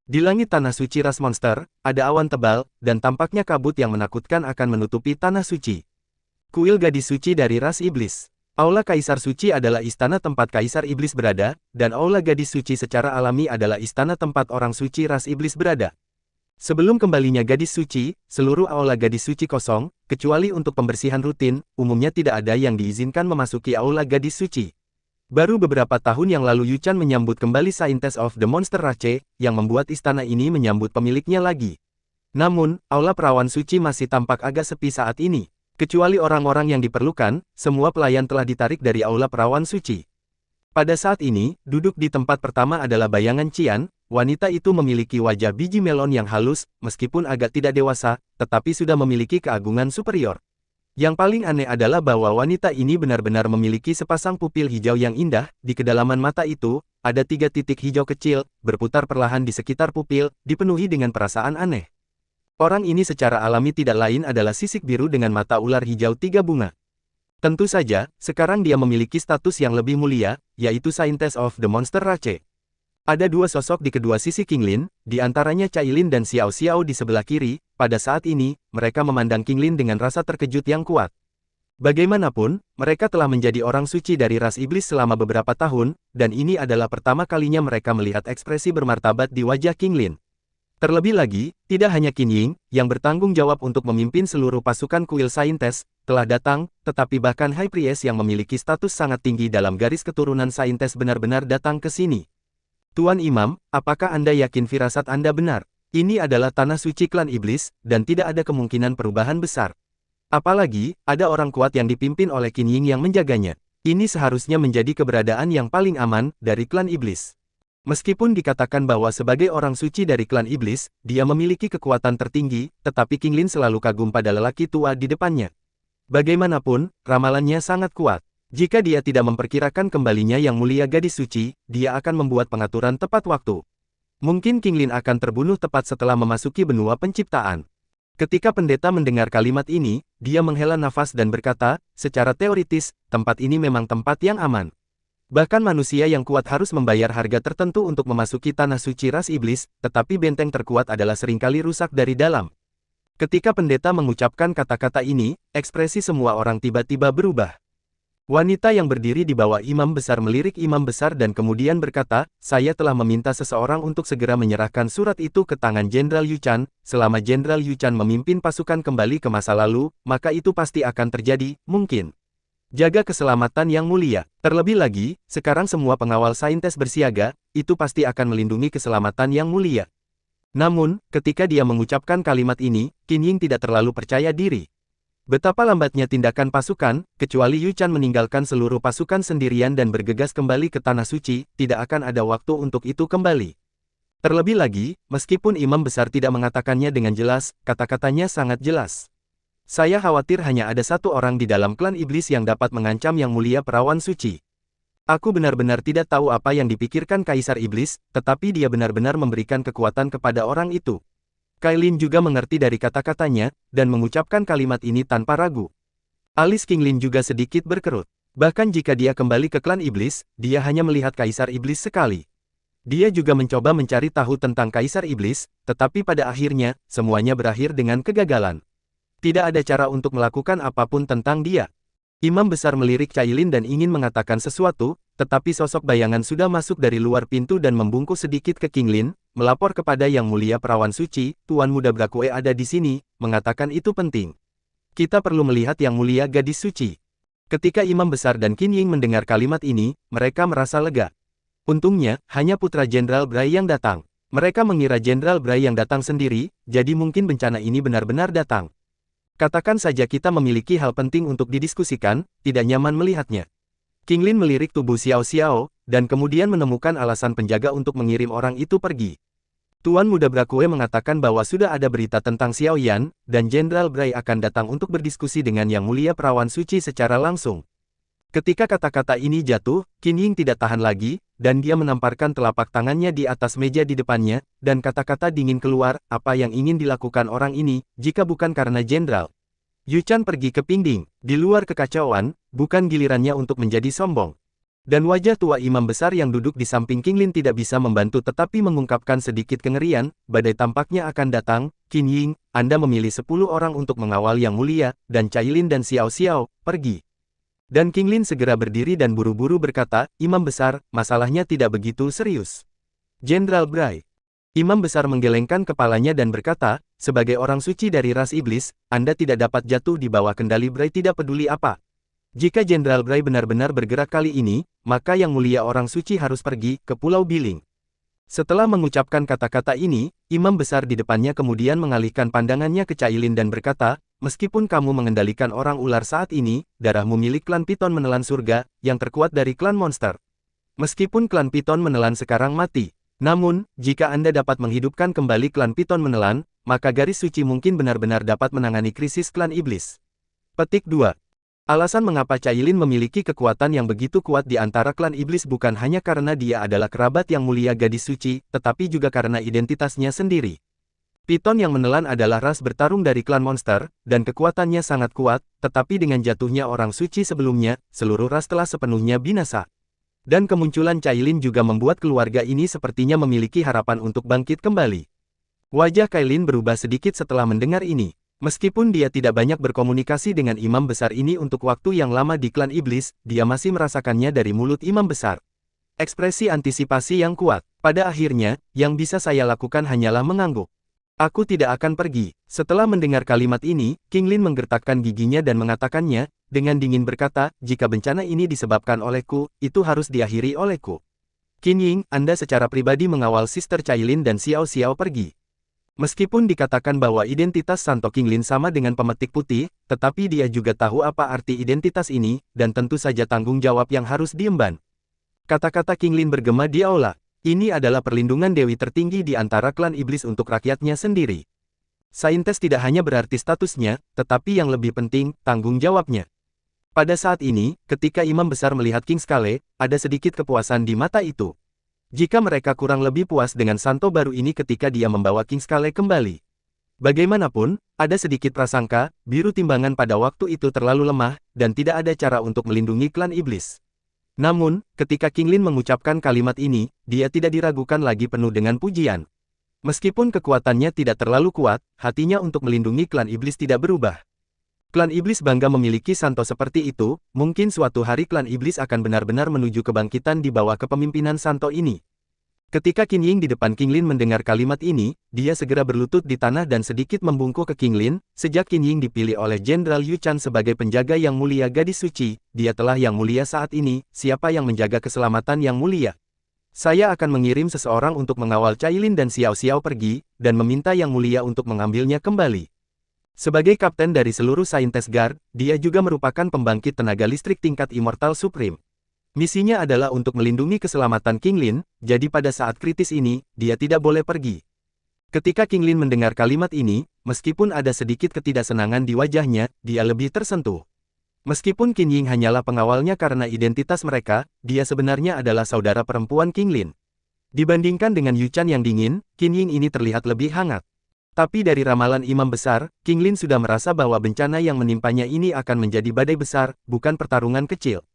Di langit tanah suci ras monster, ada awan tebal, dan tampaknya kabut yang menakutkan akan menutupi tanah suci. Kuil gadis suci dari ras iblis. Aula Kaisar Suci adalah istana tempat Kaisar Iblis berada, dan Aula Gadis Suci secara alami adalah istana tempat orang suci ras iblis berada. Sebelum kembalinya Gadis Suci, seluruh Aula Gadis Suci kosong, kecuali untuk pembersihan rutin, umumnya tidak ada yang diizinkan memasuki Aula Gadis Suci. Baru beberapa tahun yang lalu Yu Chan menyambut kembali Scientist of the Monster Rache, yang membuat istana ini menyambut pemiliknya lagi. Namun, Aula Perawan Suci masih tampak agak sepi saat ini. Kecuali orang-orang yang diperlukan, semua pelayan telah ditarik dari Aula Perawan Suci. Pada saat ini, duduk di tempat pertama adalah bayangan Qian. Wanita itu memiliki wajah biji melon yang halus, meskipun agak tidak dewasa, tetapi sudah memiliki keagungan superior. Yang paling aneh adalah bahwa wanita ini benar-benar memiliki sepasang pupil hijau yang indah. Di kedalaman mata itu, ada 3 titik hijau kecil, berputar perlahan di sekitar pupil, dipenuhi dengan perasaan aneh. Orang ini secara alami tidak lain adalah sisik biru dengan mata ular hijau 3 bunga. Tentu saja, sekarang dia memiliki status yang lebih mulia, yaitu Scientist of the Monster Rache. Ada 2 sosok di kedua sisi Qinglin, di antaranya Cailin dan Xiao Xiao di sebelah kiri. Pada saat ini, mereka memandang Qinglin dengan rasa terkejut yang kuat. Bagaimanapun, mereka telah menjadi orang suci dari ras iblis selama beberapa tahun, dan ini adalah pertama kalinya mereka melihat ekspresi bermartabat di wajah Qinglin. Terlebih lagi, tidak hanya Qin Ying, yang bertanggung jawab untuk memimpin seluruh pasukan kuil Saintes, telah datang, tetapi bahkan High Priest yang memiliki status sangat tinggi dalam garis keturunan Saintes benar-benar datang ke sini. Tuan Imam, apakah Anda yakin firasat Anda benar? Ini adalah tanah suci klan iblis, dan tidak ada kemungkinan perubahan besar. Apalagi, ada orang kuat yang dipimpin oleh Qin Ying yang menjaganya. Ini seharusnya menjadi keberadaan yang paling aman dari klan iblis. Meskipun dikatakan bahwa sebagai orang suci dari klan iblis, dia memiliki kekuatan tertinggi, tetapi Qinglin selalu kagum pada lelaki tua di depannya. Bagaimanapun, ramalannya sangat kuat. Jika dia tidak memperkirakan kembalinya yang mulia gadis suci, dia akan membuat pengaturan tepat waktu. Mungkin Qinglin akan terbunuh tepat setelah memasuki benua penciptaan. Ketika pendeta mendengar kalimat ini, dia menghela nafas dan berkata, secara teoritis, tempat ini memang tempat yang aman. Bahkan manusia yang kuat harus membayar harga tertentu untuk memasuki tanah suci ras iblis, tetapi benteng terkuat adalah seringkali rusak dari dalam. Ketika pendeta mengucapkan kata-kata ini, ekspresi semua orang tiba-tiba berubah. Wanita yang berdiri di bawah imam besar melirik imam besar dan kemudian berkata, saya telah meminta seseorang untuk segera menyerahkan surat itu ke tangan Jenderal Yu Chan. Selama Jenderal Yu Chan memimpin pasukan kembali ke masa lalu, maka itu pasti akan terjadi, mungkin. Jaga keselamatan yang mulia. Terlebih lagi, sekarang semua pengawal Saintes bersiaga, itu pasti akan melindungi keselamatan yang mulia. Namun, ketika dia mengucapkan kalimat ini, Qin Ying tidak terlalu percaya diri. Betapa lambatnya tindakan pasukan, kecuali Yu Chan meninggalkan seluruh pasukan sendirian dan bergegas kembali ke tanah suci, tidak akan ada waktu untuk itu kembali. Terlebih lagi, meskipun imam besar tidak mengatakannya dengan jelas, kata-katanya sangat jelas. Saya khawatir hanya ada satu orang di dalam klan iblis yang dapat mengancam yang mulia perawan suci. Aku benar-benar tidak tahu apa yang dipikirkan Kaisar Iblis, tetapi dia benar-benar memberikan kekuatan kepada orang itu. Cailin juga mengerti dari kata-katanya, dan mengucapkan kalimat ini tanpa ragu. Alis Qinglin juga sedikit berkerut. Bahkan jika dia kembali ke klan iblis, dia hanya melihat Kaisar Iblis sekali. Dia juga mencoba mencari tahu tentang Kaisar Iblis, tetapi pada akhirnya, semuanya berakhir dengan kegagalan. Tidak ada cara untuk melakukan apapun tentang dia. Imam besar melirik Cailin dan ingin mengatakan sesuatu, tetapi sosok bayangan sudah masuk dari luar pintu dan membungkuk sedikit ke Qinglin, melapor kepada Yang Mulia Perawan Suci, Tuan Muda Brakue ada di sini, mengatakan itu penting. Kita perlu melihat Yang Mulia Gadis Suci. Ketika Imam besar dan Qin Ying mendengar kalimat ini, mereka merasa lega. Untungnya, hanya Putra Jenderal Bray yang datang. Mereka mengira Jenderal Bray yang datang sendiri, jadi mungkin bencana ini benar-benar datang. Katakan saja kita memiliki hal penting untuk didiskusikan, tidak nyaman melihatnya. Qinglin melirik tubuh Xiao Xiao, dan kemudian menemukan alasan penjaga untuk mengirim orang itu pergi. Tuan Muda Brakue mengatakan bahwa sudah ada berita tentang Xiao Yan, dan Jenderal Bray akan datang untuk berdiskusi dengan Yang Mulia Perawan Suci secara langsung. Ketika kata-kata ini jatuh, Qin Ying tidak tahan lagi, dan dia menamparkan telapak tangannya di atas meja di depannya, dan kata-kata dingin keluar, apa yang ingin dilakukan orang ini, jika bukan karena Jenderal. Yu Chan pergi ke Pingding. Di luar kekacauan, bukan gilirannya untuk menjadi sombong. Dan wajah tua imam besar yang duduk di samping Qing Lin tidak bisa membantu tetapi mengungkapkan sedikit kengerian, badai tampaknya akan datang. Qin Ying, Anda memilih 10 orang untuk mengawal Yang Mulia, dan Cai Lin dan Xiao Xiao, pergi. Dan Qing Lin segera berdiri dan buru-buru berkata, Imam besar, masalahnya tidak begitu serius. Jenderal Bray. Imam besar menggelengkan kepalanya dan berkata, sebagai orang suci dari ras iblis, Anda tidak dapat jatuh di bawah kendali Bray tidak peduli apa. Jika Jenderal Bray benar-benar bergerak kali ini, maka Yang Mulia orang suci harus pergi ke Pulau Biling. Setelah mengucapkan kata-kata ini, Imam besar di depannya kemudian mengalihkan pandangannya ke Cai Lin dan berkata, meskipun kamu mengendalikan orang ular saat ini, darahmu milik klan Piton menelan surga, yang terkuat dari klan monster. Meskipun klan Piton menelan sekarang mati. Namun, jika Anda dapat menghidupkan kembali klan Piton menelan, maka garis suci mungkin benar-benar dapat menangani krisis klan iblis. Petik 2. Alasan mengapa Cai Lin memiliki kekuatan yang begitu kuat di antara klan iblis bukan hanya karena dia adalah kerabat Yang Mulia gadis suci, tetapi juga karena identitasnya sendiri. Piton yang menelan adalah ras bertarung dari klan monster, dan kekuatannya sangat kuat, tetapi dengan jatuhnya orang suci sebelumnya, seluruh ras telah sepenuhnya binasa. Dan kemunculan Cai Lin juga membuat keluarga ini sepertinya memiliki harapan untuk bangkit kembali. Wajah Cai Lin berubah sedikit setelah mendengar ini. Meskipun dia tidak banyak berkomunikasi dengan imam besar ini untuk waktu yang lama di klan iblis, dia masih merasakannya dari mulut imam besar. Ekspresi antisipasi yang kuat. Pada akhirnya, yang bisa saya lakukan hanyalah mengangguk. Aku tidak akan pergi. Setelah mendengar kalimat ini, Qing Lin menggertakkan giginya dan mengatakannya, dengan dingin berkata, jika bencana ini disebabkan olehku, itu harus diakhiri olehku. Qin Ying, Anda secara pribadi mengawal Sister Cai Lin dan Xiao Xiao pergi. Meskipun dikatakan bahwa identitas Santo Qing Lin sama dengan pemetik putih, tetapi dia juga tahu apa arti identitas ini, dan tentu saja tanggung jawab yang harus diemban. Kata-kata Qing Lin bergema di aula. Ini adalah perlindungan dewi tertinggi di antara klan iblis untuk rakyatnya sendiri. Saintes tidak hanya berarti statusnya, tetapi yang lebih penting, tanggung jawabnya. Pada saat ini, ketika imam besar melihat King Skale, ada sedikit kepuasan di mata itu. Jika mereka kurang lebih puas dengan Santo baru ini ketika dia membawa King Skale kembali. Bagaimanapun, ada sedikit prasangka, biru timbangan pada waktu itu terlalu lemah, dan tidak ada cara untuk melindungi klan iblis. Namun, ketika Qing Lin mengucapkan kalimat ini, dia tidak diragukan lagi penuh dengan pujian. Meskipun kekuatannya tidak terlalu kuat, hatinya untuk melindungi klan iblis tidak berubah. Klan iblis bangga memiliki Santo seperti itu, mungkin suatu hari klan iblis akan benar-benar menuju kebangkitan di bawah kepemimpinan Santo ini. Ketika Qin Ying di depan Qing Lin mendengar kalimat ini, dia segera berlutut di tanah dan sedikit membungkuk ke Qing Lin. Sejak Qin Ying dipilih oleh Jenderal Yu Chan sebagai penjaga Yang Mulia gadis suci, dia telah Yang Mulia saat ini, siapa yang menjaga keselamatan Yang Mulia? Saya akan mengirim seseorang untuk mengawal Cai Lin dan Xiao Xiao pergi, dan meminta Yang Mulia untuk mengambilnya kembali. Sebagai kapten dari seluruh Saintes Guard, dia juga merupakan pembangkit tenaga listrik tingkat Immortal Supreme. Misinya adalah untuk melindungi keselamatan Qing Lin, jadi pada saat kritis ini, dia tidak boleh pergi. Ketika Qing Lin mendengar kalimat ini, meskipun ada sedikit ketidaksenangan di wajahnya, dia lebih tersentuh. Meskipun Qin Ying hanyalah pengawalnya karena identitas mereka, dia sebenarnya adalah saudara perempuan Qing Lin. Dibandingkan dengan Yu Chan yang dingin, Qin Ying ini terlihat lebih hangat. Tapi dari ramalan imam besar, Qing Lin sudah merasa bahwa bencana yang menimpanya ini akan menjadi badai besar, bukan pertarungan kecil.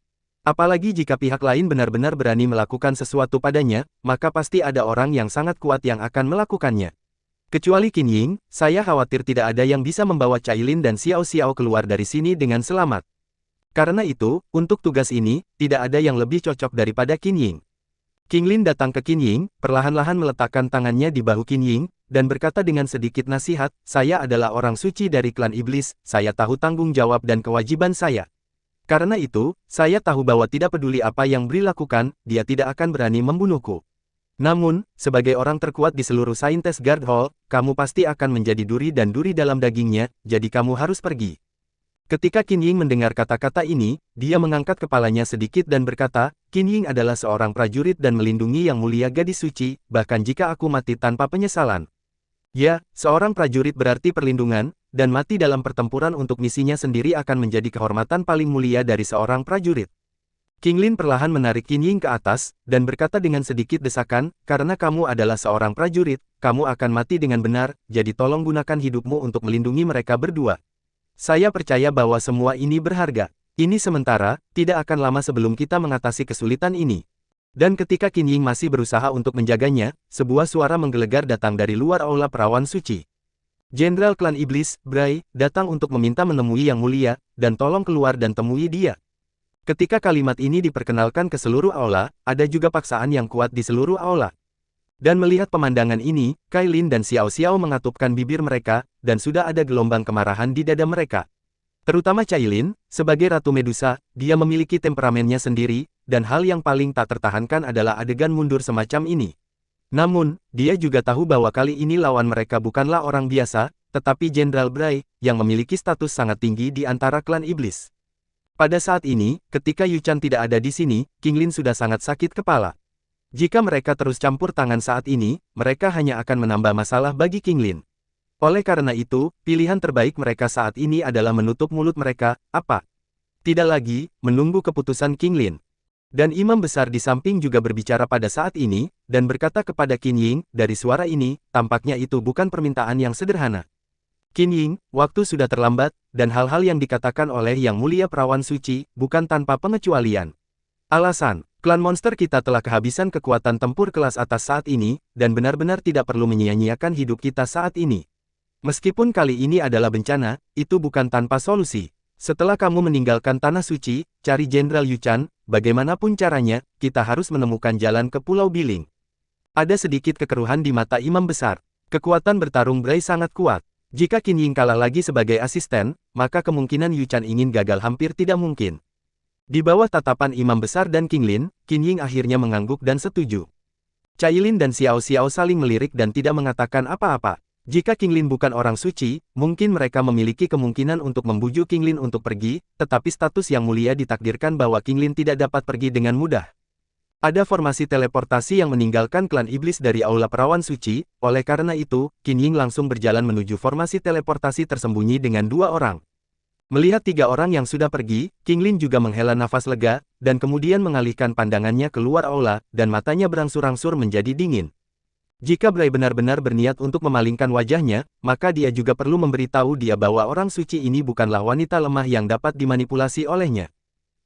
Apalagi jika pihak lain benar-benar berani melakukan sesuatu padanya, maka pasti ada orang yang sangat kuat yang akan melakukannya. Kecuali Qin Ying, saya khawatir tidak ada yang bisa membawa Cai Lin dan Xiao Xiao keluar dari sini dengan selamat. Karena itu, untuk tugas ini, tidak ada yang lebih cocok daripada Qin Ying. Qing Lin datang ke Qin Ying, perlahan-lahan meletakkan tangannya di bahu Qin Ying, dan berkata dengan sedikit nasihat, saya adalah orang suci dari klan iblis, saya tahu tanggung jawab dan kewajiban saya. Karena itu, saya tahu bahwa tidak peduli apa yang Bri lakukan, dia tidak akan berani membunuhku. Namun, sebagai orang terkuat di seluruh Saintes Guard Hall, kamu pasti akan menjadi duri dan duri dalam dagingnya, jadi kamu harus pergi. Ketika Qin Ying mendengar kata-kata ini, dia mengangkat kepalanya sedikit dan berkata, Qin Ying adalah seorang prajurit dan melindungi Yang Mulia gadis suci, bahkan jika aku mati tanpa penyesalan. Ya, seorang prajurit berarti perlindungan, dan mati dalam pertempuran untuk misinya sendiri akan menjadi kehormatan paling mulia dari seorang prajurit. Qing Lin perlahan menarik Qin Ying ke atas, dan berkata dengan sedikit desakan, karena kamu adalah seorang prajurit, kamu akan mati dengan benar, jadi tolong gunakan hidupmu untuk melindungi mereka berdua. Saya percaya bahwa semua ini berharga. Ini sementara, tidak akan lama sebelum kita mengatasi kesulitan ini. Dan ketika Qin Ying masih berusaha untuk menjaganya, sebuah suara menggelegar datang dari luar aula perawan suci. Jenderal klan iblis, Bray, datang untuk meminta menemui Yang Mulia, dan tolong keluar dan temui dia. Ketika kalimat ini diperkenalkan ke seluruh aula, ada juga paksaan yang kuat di seluruh aula. Dan melihat pemandangan ini, Kai Lin dan Xiao Xiao mengatupkan bibir mereka, dan sudah ada gelombang kemarahan di dada mereka. Terutama Cai Lin, sebagai Ratu Medusa, dia memiliki temperamennya sendiri, dan hal yang paling tak tertahankan adalah adegan mundur semacam ini. Namun, dia juga tahu bahwa kali ini lawan mereka bukanlah orang biasa, tetapi Jenderal Bray, yang memiliki status sangat tinggi di antara klan iblis. Pada saat ini, ketika Yu Chan tidak ada di sini, King Lin sudah sangat sakit kepala. Jika mereka terus campur tangan saat ini, mereka hanya akan menambah masalah bagi King Lin. Oleh karena itu, pilihan terbaik mereka saat ini adalah menutup mulut mereka, apa? Tidak lagi, menunggu keputusan King Lin. Dan imam besar di samping juga berbicara pada saat ini, dan berkata kepada Qin Ying, dari suara ini, tampaknya itu bukan permintaan yang sederhana. Qin Ying, waktu sudah terlambat, dan hal-hal yang dikatakan oleh Yang Mulia Perawan Suci, bukan tanpa pengecualian. Alasan, klan monster kita telah kehabisan kekuatan tempur kelas atas saat ini, dan benar-benar tidak perlu menyia-nyiakan hidup kita saat ini. Meskipun kali ini adalah bencana, itu bukan tanpa solusi. Setelah kamu meninggalkan Tanah Suci, cari Jenderal Yu Chan, bagaimanapun caranya, kita harus menemukan jalan ke Pulau Biling. Ada sedikit kekeruhan di mata imam besar. Kekuatan bertarung Bray sangat kuat. Jika Qin Ying kalah lagi sebagai asisten, maka kemungkinan Yu Chan ingin gagal hampir tidak mungkin. Di bawah tatapan imam besar dan King Lin, Qin Ying akhirnya mengangguk dan setuju. Cai Lin dan Xiao Xiao saling melirik dan tidak mengatakan apa-apa. Jika King Lin bukan orang suci, mungkin mereka memiliki kemungkinan untuk membujuk King Lin untuk pergi, tetapi status Yang Mulia ditakdirkan bahwa King Lin tidak dapat pergi dengan mudah. Ada formasi teleportasi yang meninggalkan klan iblis dari aula perawan suci, oleh karena itu, Qin Ying langsung berjalan menuju formasi teleportasi tersembunyi dengan 2 orang. Melihat 3 orang yang sudah pergi, King Lin juga menghela nafas lega, dan kemudian mengalihkan pandangannya keluar aula, dan matanya berangsur-angsur menjadi dingin. Jika Bray benar-benar berniat untuk memalingkan wajahnya, maka dia juga perlu memberitahu dia bahwa orang suci ini bukanlah wanita lemah yang dapat dimanipulasi olehnya.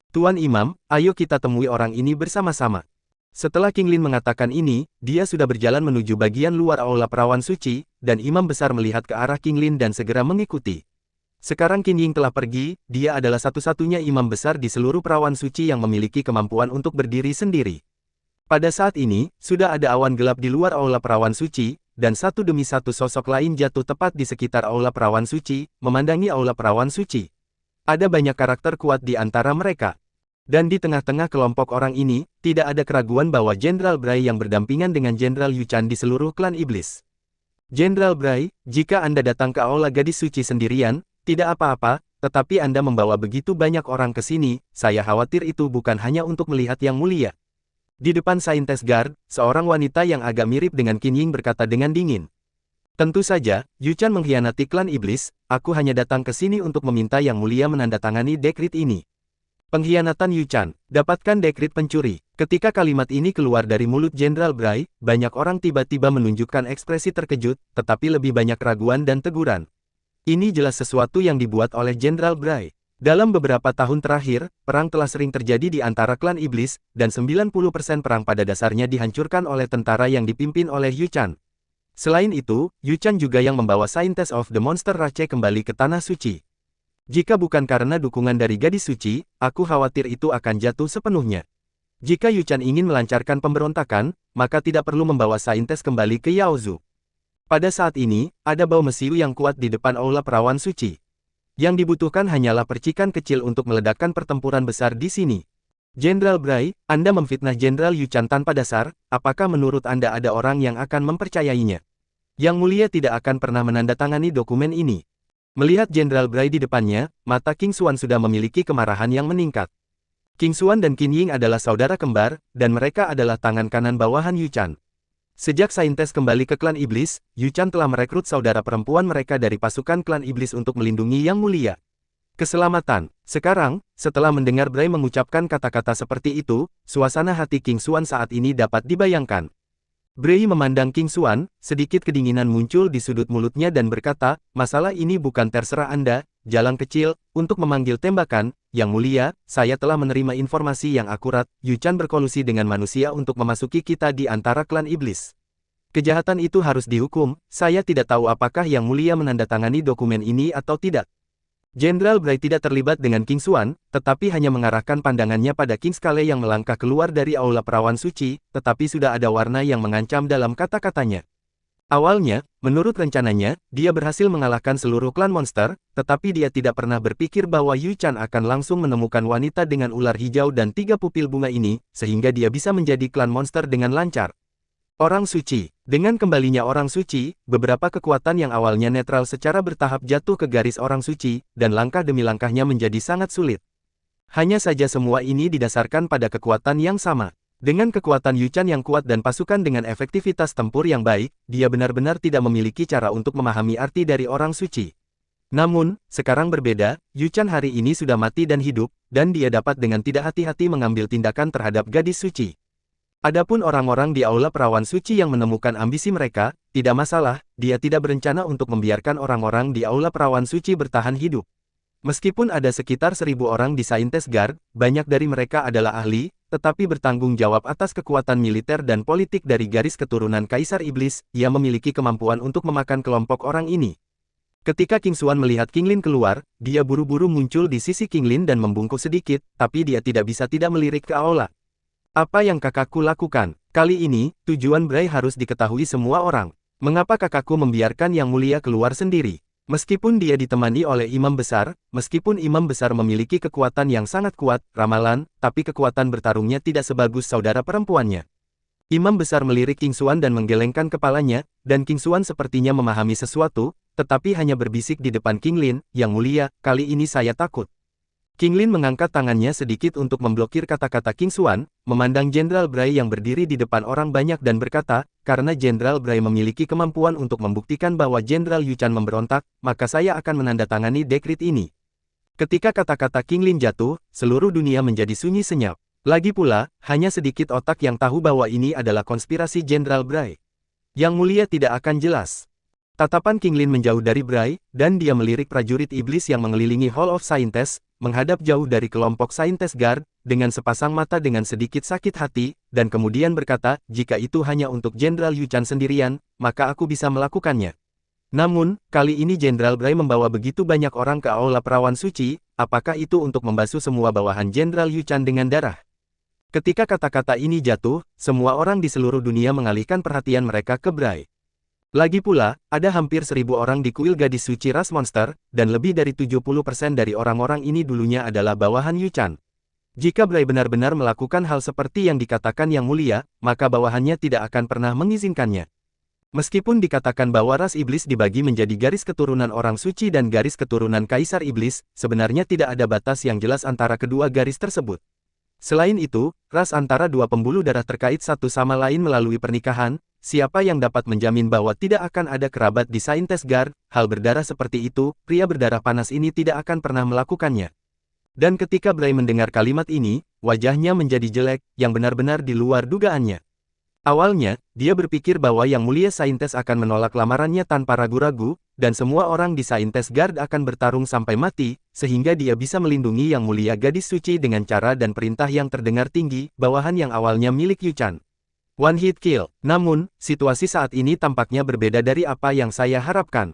Tuan Imam, ayo kita temui orang ini bersama-sama. Setelah King Lin mengatakan ini, dia sudah berjalan menuju bagian luar aula perawan suci, dan imam besar melihat ke arah King Lin dan segera mengikuti. Sekarang Qin Ying telah pergi, dia adalah satu-satunya imam besar di seluruh perawan suci yang memiliki kemampuan untuk berdiri sendiri. Pada saat ini, sudah ada awan gelap di luar aula perawan suci, dan satu demi satu sosok lain jatuh tepat di sekitar aula perawan suci, memandangi aula perawan suci. Ada banyak karakter kuat di antara mereka. Dan di tengah-tengah kelompok orang ini, tidak ada keraguan bahwa Jenderal Bray yang berdampingan dengan Jenderal Yu Chan di seluruh klan iblis. Jenderal Bray, jika Anda datang ke aula gadis suci sendirian, tidak apa-apa, tetapi Anda membawa begitu banyak orang ke sini, saya khawatir itu bukan hanya untuk melihat Yang Mulia. Di depan Saintes Guard, seorang wanita yang agak mirip dengan Qin Ying berkata dengan dingin. Tentu saja, Yu Chan mengkhianati klan iblis, aku hanya datang ke sini untuk meminta Yang Mulia menandatangani dekrit ini. Pengkhianatan Yu Chan, dapatkan dekrit pencuri. Ketika kalimat ini keluar dari mulut Jenderal Bray, banyak orang tiba-tiba menunjukkan ekspresi terkejut, tetapi lebih banyak keraguan dan teguran. Ini jelas sesuatu yang dibuat oleh Jenderal Bray. Dalam beberapa tahun terakhir, perang telah sering terjadi di antara klan iblis, dan 90% perang pada dasarnya dihancurkan oleh tentara yang dipimpin oleh Yu Chan. Selain itu, Yu Chan juga yang membawa Saintes of the Monster Rache kembali ke Tanah Suci. Jika bukan karena dukungan dari gadis suci, aku khawatir itu akan jatuh sepenuhnya. Jika Yu Chan ingin melancarkan pemberontakan, maka tidak perlu membawa Saintes kembali ke Yaozu. Pada saat ini, ada bau mesiu yang kuat di depan aula perawan suci. Yang dibutuhkan hanyalah percikan kecil untuk meledakkan pertempuran besar di sini. Jenderal Bray, Anda memfitnah Jenderal Yu Chan tanpa dasar, apakah menurut Anda ada orang yang akan mempercayainya? Yang Mulia tidak akan pernah menandatangani dokumen ini. Melihat Jenderal Bray di depannya, mata King Xuan sudah memiliki kemarahan yang meningkat. King Xuan dan Qin Ying adalah saudara kembar, dan mereka adalah tangan kanan bawahan Yu Chan. Sejak Saintes kembali ke klan iblis, Yu Chan telah merekrut saudara perempuan mereka dari pasukan klan iblis untuk melindungi Yang Mulia. Keselamatan. Sekarang, setelah mendengar Bray mengucapkan kata-kata seperti itu, suasana hati King Xuan saat ini dapat dibayangkan. Bray memandang King Xuan, sedikit kedinginan muncul di sudut mulutnya dan berkata, masalah ini bukan terserah Anda, jalan kecil, untuk memanggil tembakan, Yang Mulia, saya telah menerima informasi yang akurat, Yu Chan berkolusi dengan manusia untuk memasuki kita di antara klan iblis. Kejahatan itu harus dihukum, saya tidak tahu apakah Yang Mulia menandatangani dokumen ini atau tidak. Jenderal Bray tidak terlibat dengan King Xuan, tetapi hanya mengarahkan pandangannya pada King Skale yang melangkah keluar dari aula perawan suci, tetapi sudah ada warna yang mengancam dalam kata-katanya. Awalnya, menurut rencananya, dia berhasil mengalahkan seluruh klan monster, tetapi dia tidak pernah berpikir bahwa Yu Chan akan langsung menemukan wanita dengan ular hijau dan 3 pupil bunga ini, sehingga dia bisa menjadi klan monster dengan lancar. Orang suci. Dengan kembalinya orang suci, beberapa kekuatan yang awalnya netral secara bertahap jatuh ke garis orang suci, dan langkah demi langkahnya menjadi sangat sulit. Hanya saja semua ini didasarkan pada kekuatan yang sama. Dengan kekuatan Yu Chan yang kuat dan pasukan dengan efektivitas tempur yang baik, dia benar-benar tidak memiliki cara untuk memahami arti dari orang suci. Namun, sekarang berbeda, Yu Chan hari ini sudah mati dan hidup, dan dia dapat dengan tidak hati-hati mengambil tindakan terhadap gadis suci. Adapun orang-orang di aula perawan suci yang menemukan ambisi mereka, tidak masalah, dia tidak berencana untuk membiarkan orang-orang di aula perawan suci bertahan hidup. Meskipun ada sekitar 1000 orang di Saintes Guard, banyak dari mereka adalah ahli, tetapi bertanggung jawab atas kekuatan militer dan politik dari garis keturunan Kaisar Iblis, ia memiliki kemampuan untuk memakan kelompok orang ini. Ketika King Xuan melihat King Lin keluar, dia buru-buru muncul di sisi King Lin dan membungkuk sedikit, tapi dia tidak bisa tidak melirik ke aula. Apa yang kakakku lakukan? Kali ini, tujuan Bray harus diketahui semua orang. Mengapa kakakku membiarkan Yang Mulia keluar sendiri? Meskipun dia ditemani oleh Imam Besar, meskipun Imam Besar memiliki kekuatan yang sangat kuat, ramalan, tapi kekuatan bertarungnya tidak sebagus saudara perempuannya. Imam Besar melirik King Xuan dan menggelengkan kepalanya, dan King Xuan sepertinya memahami sesuatu, tetapi hanya berbisik di depan King Lin, Yang Mulia, kali ini saya takut. King Lin mengangkat tangannya sedikit untuk memblokir kata-kata King Xuan, memandang Jenderal Bray yang berdiri di depan orang banyak dan berkata, karena Jenderal Bray memiliki kemampuan untuk membuktikan bahwa Jenderal Yu Chan memberontak, maka saya akan menandatangani dekrit ini. Ketika kata-kata King Lin jatuh, seluruh dunia menjadi sunyi senyap. Lagi pula, hanya sedikit otak yang tahu bahwa ini adalah konspirasi Jenderal Bray. Yang Mulia tidak akan jelas. Tatapan King Lin menjauh dari Bray, dan dia melirik prajurit iblis yang mengelilingi Hall of Scientist, menghadap jauh dari kelompok Saintes Guard, dengan sepasang mata dengan sedikit sakit hati, dan kemudian berkata, jika itu hanya untuk Jenderal Yu Chan sendirian, maka aku bisa melakukannya. Namun, kali ini Jenderal Bray membawa begitu banyak orang ke aula perawan suci, apakah itu untuk membasuh semua bawahan Jenderal Yu Chan dengan darah? Ketika kata-kata ini jatuh, semua orang di seluruh dunia mengalihkan perhatian mereka ke Bray. Lagi pula, ada hampir 1000 orang di kuil gadis suci ras monster, dan lebih dari 70% dari orang-orang ini dulunya adalah bawahan Yu Chan. Jika Bray benar-benar melakukan hal seperti yang dikatakan Yang Mulia, maka bawahannya tidak akan pernah mengizinkannya. Meskipun dikatakan bahwa ras iblis dibagi menjadi garis keturunan orang suci dan garis keturunan Kaisar Iblis, sebenarnya tidak ada batas yang jelas antara kedua garis tersebut. Selain itu, ras antara dua pembuluh darah terkait satu sama lain melalui pernikahan. Siapa yang dapat menjamin bahwa tidak akan ada kerabat di Saintes Guard, hal berdarah seperti itu, pria berdarah panas ini tidak akan pernah melakukannya. Dan ketika Bray mendengar kalimat ini, wajahnya menjadi jelek, yang benar-benar di luar dugaannya. Awalnya, dia berpikir bahwa Yang Mulia Saintes akan menolak lamarannya tanpa ragu-ragu, dan semua orang di Saintes Guard akan bertarung sampai mati, sehingga dia bisa melindungi Yang Mulia Gadis Suci dengan cara dan perintah yang terdengar tinggi, bawahan yang awalnya milik Yu Chan. One hit kill. Namun, situasi saat ini tampaknya berbeda dari apa yang saya harapkan.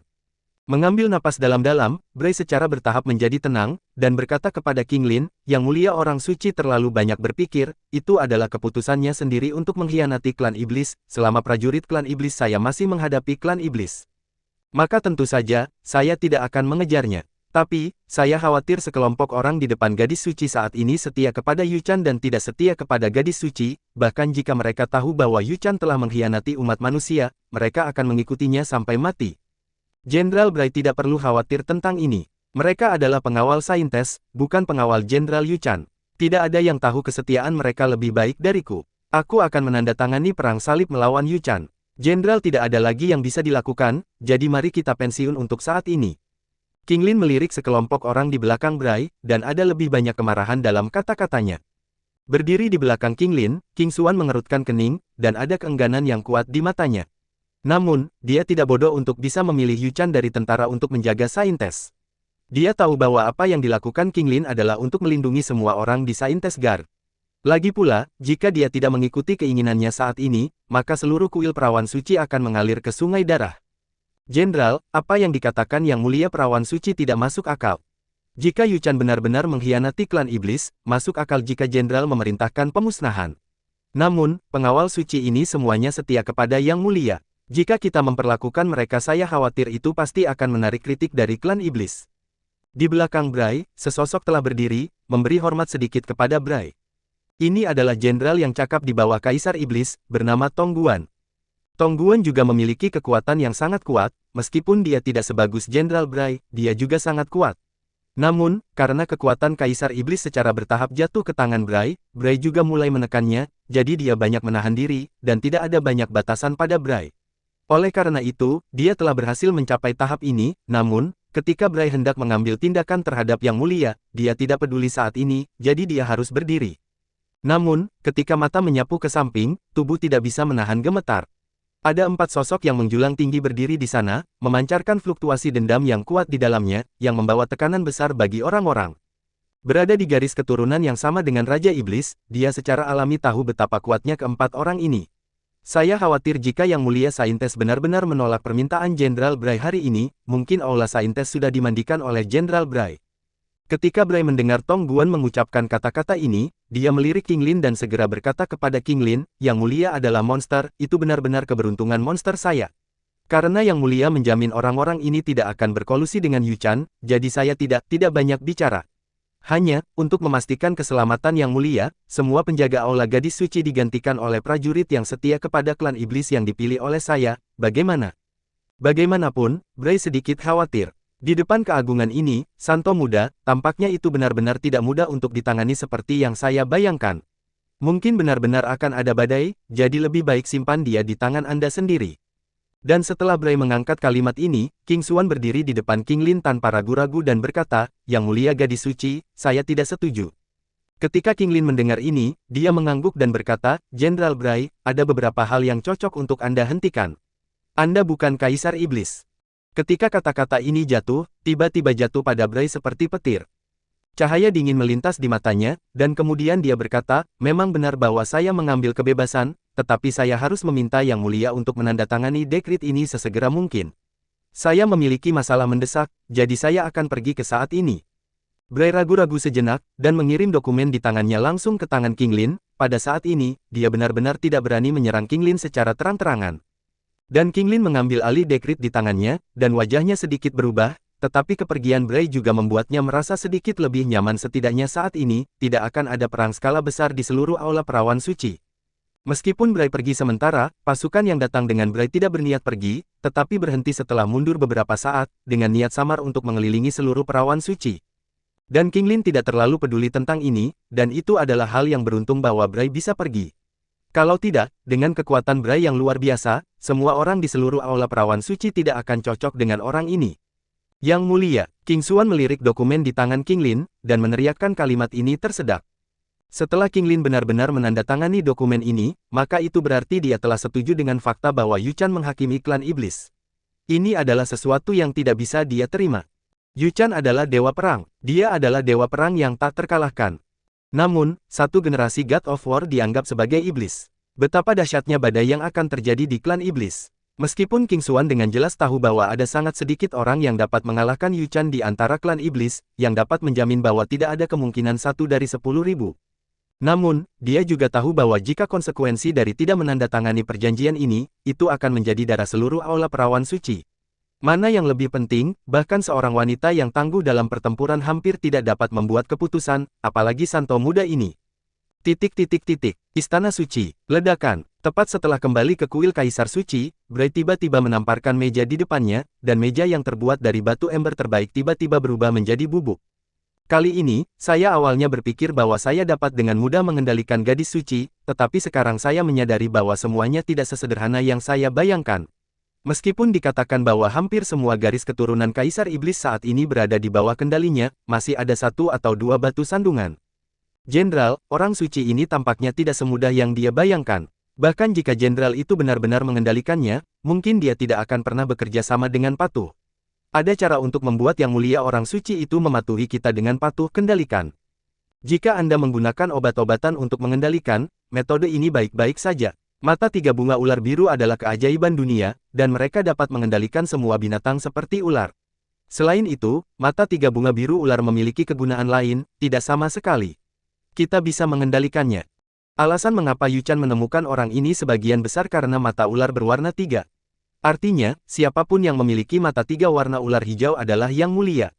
Mengambil napas dalam-dalam, Bray secara bertahap menjadi tenang, dan berkata kepada King Lin, Yang Mulia orang suci terlalu banyak berpikir, itu adalah keputusannya sendiri untuk mengkhianati klan iblis, selama prajurit klan iblis saya masih menghadapi klan iblis. Maka tentu saja, saya tidak akan mengejarnya. Tapi, saya khawatir sekelompok orang di depan gadis suci saat ini setia kepada Yu Chan dan tidak setia kepada gadis suci, bahkan jika mereka tahu bahwa Yu Chan telah mengkhianati umat manusia, mereka akan mengikutinya sampai mati. Jenderal Bray tidak perlu khawatir tentang ini. Mereka adalah pengawal Saintes, bukan pengawal Jenderal Yu Chan. Tidak ada yang tahu kesetiaan mereka lebih baik dariku. Aku akan menandatangani perang salib melawan Yu Chan. Jenderal tidak ada lagi yang bisa dilakukan, jadi mari kita pensiun untuk saat ini. King Lin melirik sekelompok orang di belakang Bray, dan ada lebih banyak kemarahan dalam kata-katanya. Berdiri di belakang King Lin, King Xuan mengerutkan kening, dan ada keengganan yang kuat di matanya. Namun, dia tidak bodoh untuk bisa memilih Yu Chan dari tentara untuk menjaga Saintes. Dia tahu bahwa apa yang dilakukan King Lin adalah untuk melindungi semua orang di Saintes Guard. Lagi pula, jika dia tidak mengikuti keinginannya saat ini, maka seluruh kuil perawan suci akan mengalir ke sungai darah. Jenderal, apa yang dikatakan Yang Mulia Perawan Suci tidak masuk akal. Jika Yu Chan benar-benar mengkhianati klan iblis, masuk akal jika Jenderal memerintahkan pemusnahan. Namun, pengawal suci ini semuanya setia kepada Yang Mulia. Jika kita memperlakukan mereka, saya khawatir itu pasti akan menarik kritik dari klan iblis. Di belakang Bray, sesosok telah berdiri, memberi hormat sedikit kepada Bray. Ini adalah jenderal yang cakap di bawah Kaisar Iblis, bernama Tong Guan. Tong Guan juga memiliki kekuatan yang sangat kuat, meskipun dia tidak sebagus Jenderal Bray, dia juga sangat kuat. Namun, karena kekuatan Kaisar Iblis secara bertahap jatuh ke tangan Bray, Bray juga mulai menekannya, jadi dia banyak menahan diri, dan tidak ada banyak batasan pada Bray. Oleh karena itu, dia telah berhasil mencapai tahap ini, namun, ketika Bray hendak mengambil tindakan terhadap Yang Mulia, dia tidak peduli saat ini, jadi dia harus berdiri. Namun, ketika mata menyapu ke samping, tubuh tidak bisa menahan gemetar. Ada 4 sosok yang menjulang tinggi berdiri di sana, memancarkan fluktuasi dendam yang kuat di dalamnya, yang membawa tekanan besar bagi orang-orang. Berada di garis keturunan yang sama dengan Raja Iblis, dia secara alami tahu betapa kuatnya keempat orang ini. Saya khawatir jika Yang Mulia Saintes benar-benar menolak permintaan Jenderal Bray hari ini, mungkin Aula Saintes sudah dimandikan oleh Jenderal Bray. Ketika Bray mendengar Tong Guan mengucapkan kata-kata ini, dia melirik King Lin dan segera berkata kepada King Lin, Yang Mulia adalah monster, itu benar-benar keberuntungan monster saya. Karena Yang Mulia menjamin orang-orang ini tidak akan berkolusi dengan Yu Chan, jadi saya tidak banyak bicara. Hanya, untuk memastikan keselamatan Yang Mulia, semua penjaga aula gadis suci digantikan oleh prajurit yang setia kepada klan iblis yang dipilih oleh saya, bagaimana? Bagaimanapun, Bray sedikit khawatir. Di depan keagungan ini, Santo muda, tampaknya itu benar-benar tidak mudah untuk ditangani seperti yang saya bayangkan. Mungkin benar-benar akan ada badai, jadi lebih baik simpan dia di tangan Anda sendiri. Dan setelah Bray mengangkat kalimat ini, King Xuan berdiri di depan King Lin tanpa ragu-ragu dan berkata, Yang Mulia Gadis Suci, saya tidak setuju. Ketika King Lin mendengar ini, dia mengangguk dan berkata, Jenderal Bray, ada beberapa hal yang cocok untuk Anda hentikan. Anda bukan Kaisar Iblis. Ketika kata-kata ini jatuh, tiba-tiba jatuh pada Bray seperti petir. Cahaya dingin melintas di matanya, dan kemudian dia berkata, memang benar bahwa saya mengambil kebebasan, tetapi saya harus meminta Yang Mulia untuk menandatangani dekret ini sesegera mungkin. Saya memiliki masalah mendesak, jadi saya akan pergi ke saat ini. Bray ragu-ragu sejenak, dan mengirim dokumen di tangannya langsung ke tangan King Lin. Pada saat ini, dia benar-benar tidak berani menyerang King Lin secara terang-terangan. Dan King Lin mengambil alih dekret di tangannya, dan wajahnya sedikit berubah, tetapi kepergian Bray juga membuatnya merasa sedikit lebih nyaman. Setidaknya saat ini, tidak akan ada perang skala besar di seluruh aula perawan suci. Meskipun Bray pergi sementara, pasukan yang datang dengan Bray tidak berniat pergi, tetapi berhenti setelah mundur beberapa saat, dengan niat samar untuk mengelilingi seluruh perawan suci. Dan King Lin tidak terlalu peduli tentang ini, dan itu adalah hal yang beruntung bahwa Bray bisa pergi. Kalau tidak, dengan kekuatan Bray yang luar biasa, semua orang di seluruh aula perawan suci tidak akan cocok dengan orang ini. Yang Mulia, King Xuan melirik dokumen di tangan King Lin, dan meneriakkan kalimat ini tersedak. Setelah King Lin benar-benar menandatangani dokumen ini, maka itu berarti dia telah setuju dengan fakta bahwa Yu Chan menghakimi klan iblis. Ini adalah sesuatu yang tidak bisa dia terima. Yu Chan adalah dewa perang, dia adalah dewa perang yang tak terkalahkan. Namun, satu generasi God of War dianggap sebagai iblis. Betapa dahsyatnya badai yang akan terjadi di klan iblis. Meskipun King Xuan dengan jelas tahu bahwa ada sangat sedikit orang yang dapat mengalahkan Yu Chan di antara klan iblis, yang dapat menjamin bahwa tidak ada kemungkinan 1 dari 10.000. Namun, dia juga tahu bahwa jika konsekuensi dari tidak menandatangani perjanjian ini, itu akan menjadi darah seluruh aula perawan suci. Mana yang lebih penting, bahkan seorang wanita yang tangguh dalam pertempuran hampir tidak dapat membuat keputusan, apalagi Santo muda ini. Istana Suci, ledakan. Tepat setelah kembali ke kuil Kaisar Suci, Bray tiba-tiba menamparkan meja di depannya, dan meja yang terbuat dari batu ember terbaik tiba-tiba berubah menjadi bubuk. Kali ini, saya awalnya berpikir bahwa saya dapat dengan mudah mengendalikan gadis suci, tetapi sekarang saya menyadari bahwa semuanya tidak sesederhana yang saya bayangkan. Meskipun dikatakan bahwa hampir semua garis keturunan Kaisar Iblis saat ini berada di bawah kendalinya, masih ada 1 atau 2 batu sandungan. Jenderal, orang suci ini tampaknya tidak semudah yang dia bayangkan. Bahkan jika jenderal itu benar-benar mengendalikannya, mungkin dia tidak akan pernah bekerja sama dengan patuh. Ada cara untuk membuat yang mulia orang suci itu mematuhi kita dengan patuh kendalikan. Jika Anda menggunakan obat-obatan untuk mengendalikan, metode ini baik-baik saja. Mata tiga bunga ular biru adalah keajaiban dunia, dan mereka dapat mengendalikan semua binatang seperti ular. Selain itu, mata tiga bunga biru ular memiliki kegunaan lain, tidak sama sekali. Kita bisa mengendalikannya. Alasan mengapa Yuchan menemukan orang ini sebagian besar karena mata ular berwarna tiga. Artinya, siapapun yang memiliki mata tiga warna ular hijau adalah yang mulia.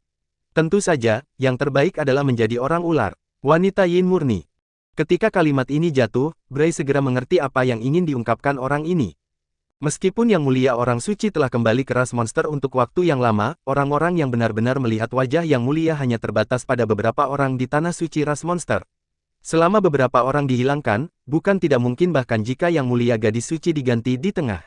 Tentu saja, yang terbaik adalah menjadi orang ular. Wanita Yin murni. Ketika kalimat ini jatuh, Bray segera mengerti apa yang ingin diungkapkan orang ini. Meskipun yang mulia orang suci telah kembali ke ras monster untuk waktu yang lama, orang-orang yang benar-benar melihat wajah yang mulia hanya terbatas pada beberapa orang di tanah suci ras monster. Selama beberapa orang dihilangkan, bukan tidak mungkin bahkan jika yang mulia gadis suci diganti di tengah.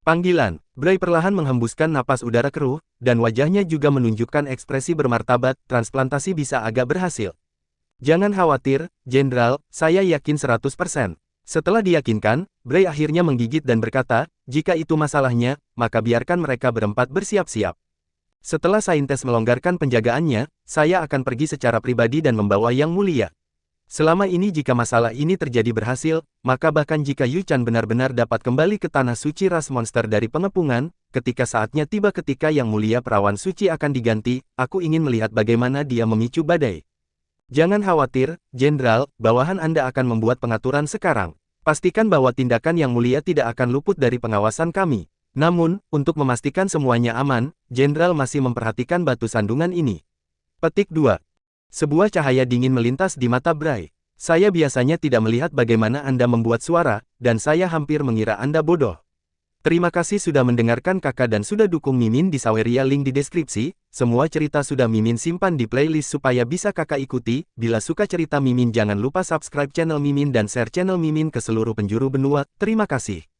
Panggilan, Bray perlahan menghembuskan napas udara keruh, dan wajahnya juga menunjukkan ekspresi bermartabat, transplantasi bisa agak berhasil. Jangan khawatir, Jenderal, saya yakin 100%. Setelah diyakinkan, Bray akhirnya menggigit dan berkata, jika itu masalahnya, maka biarkan mereka berempat bersiap-siap. Setelah saintes melonggarkan penjagaannya, saya akan pergi secara pribadi dan membawa yang mulia. Selama ini jika masalah ini terjadi berhasil, maka bahkan jika Yuchan benar-benar dapat kembali ke tanah suci ras monster dari pengepungan, ketika saatnya tiba ketika yang mulia perawan suci akan diganti, aku ingin melihat bagaimana dia memicu badai. Jangan khawatir, Jenderal, bawahan Anda akan membuat pengaturan sekarang. Pastikan bahwa tindakan yang mulia tidak akan luput dari pengawasan kami. Namun, untuk memastikan semuanya aman, Jenderal masih memperhatikan batu sandungan ini. Petik 2. Sebuah cahaya dingin melintas di mata Bray. Saya biasanya tidak melihat bagaimana Anda membuat suara, dan saya hampir mengira Anda bodoh. Terima kasih sudah mendengarkan kakak dan sudah dukung Mimin di Saweria, link di deskripsi. Semua cerita sudah Mimin simpan di playlist supaya bisa kakak ikuti. Bila suka cerita Mimin jangan lupa subscribe channel Mimin dan share channel Mimin ke seluruh penjuru benua. Terima kasih.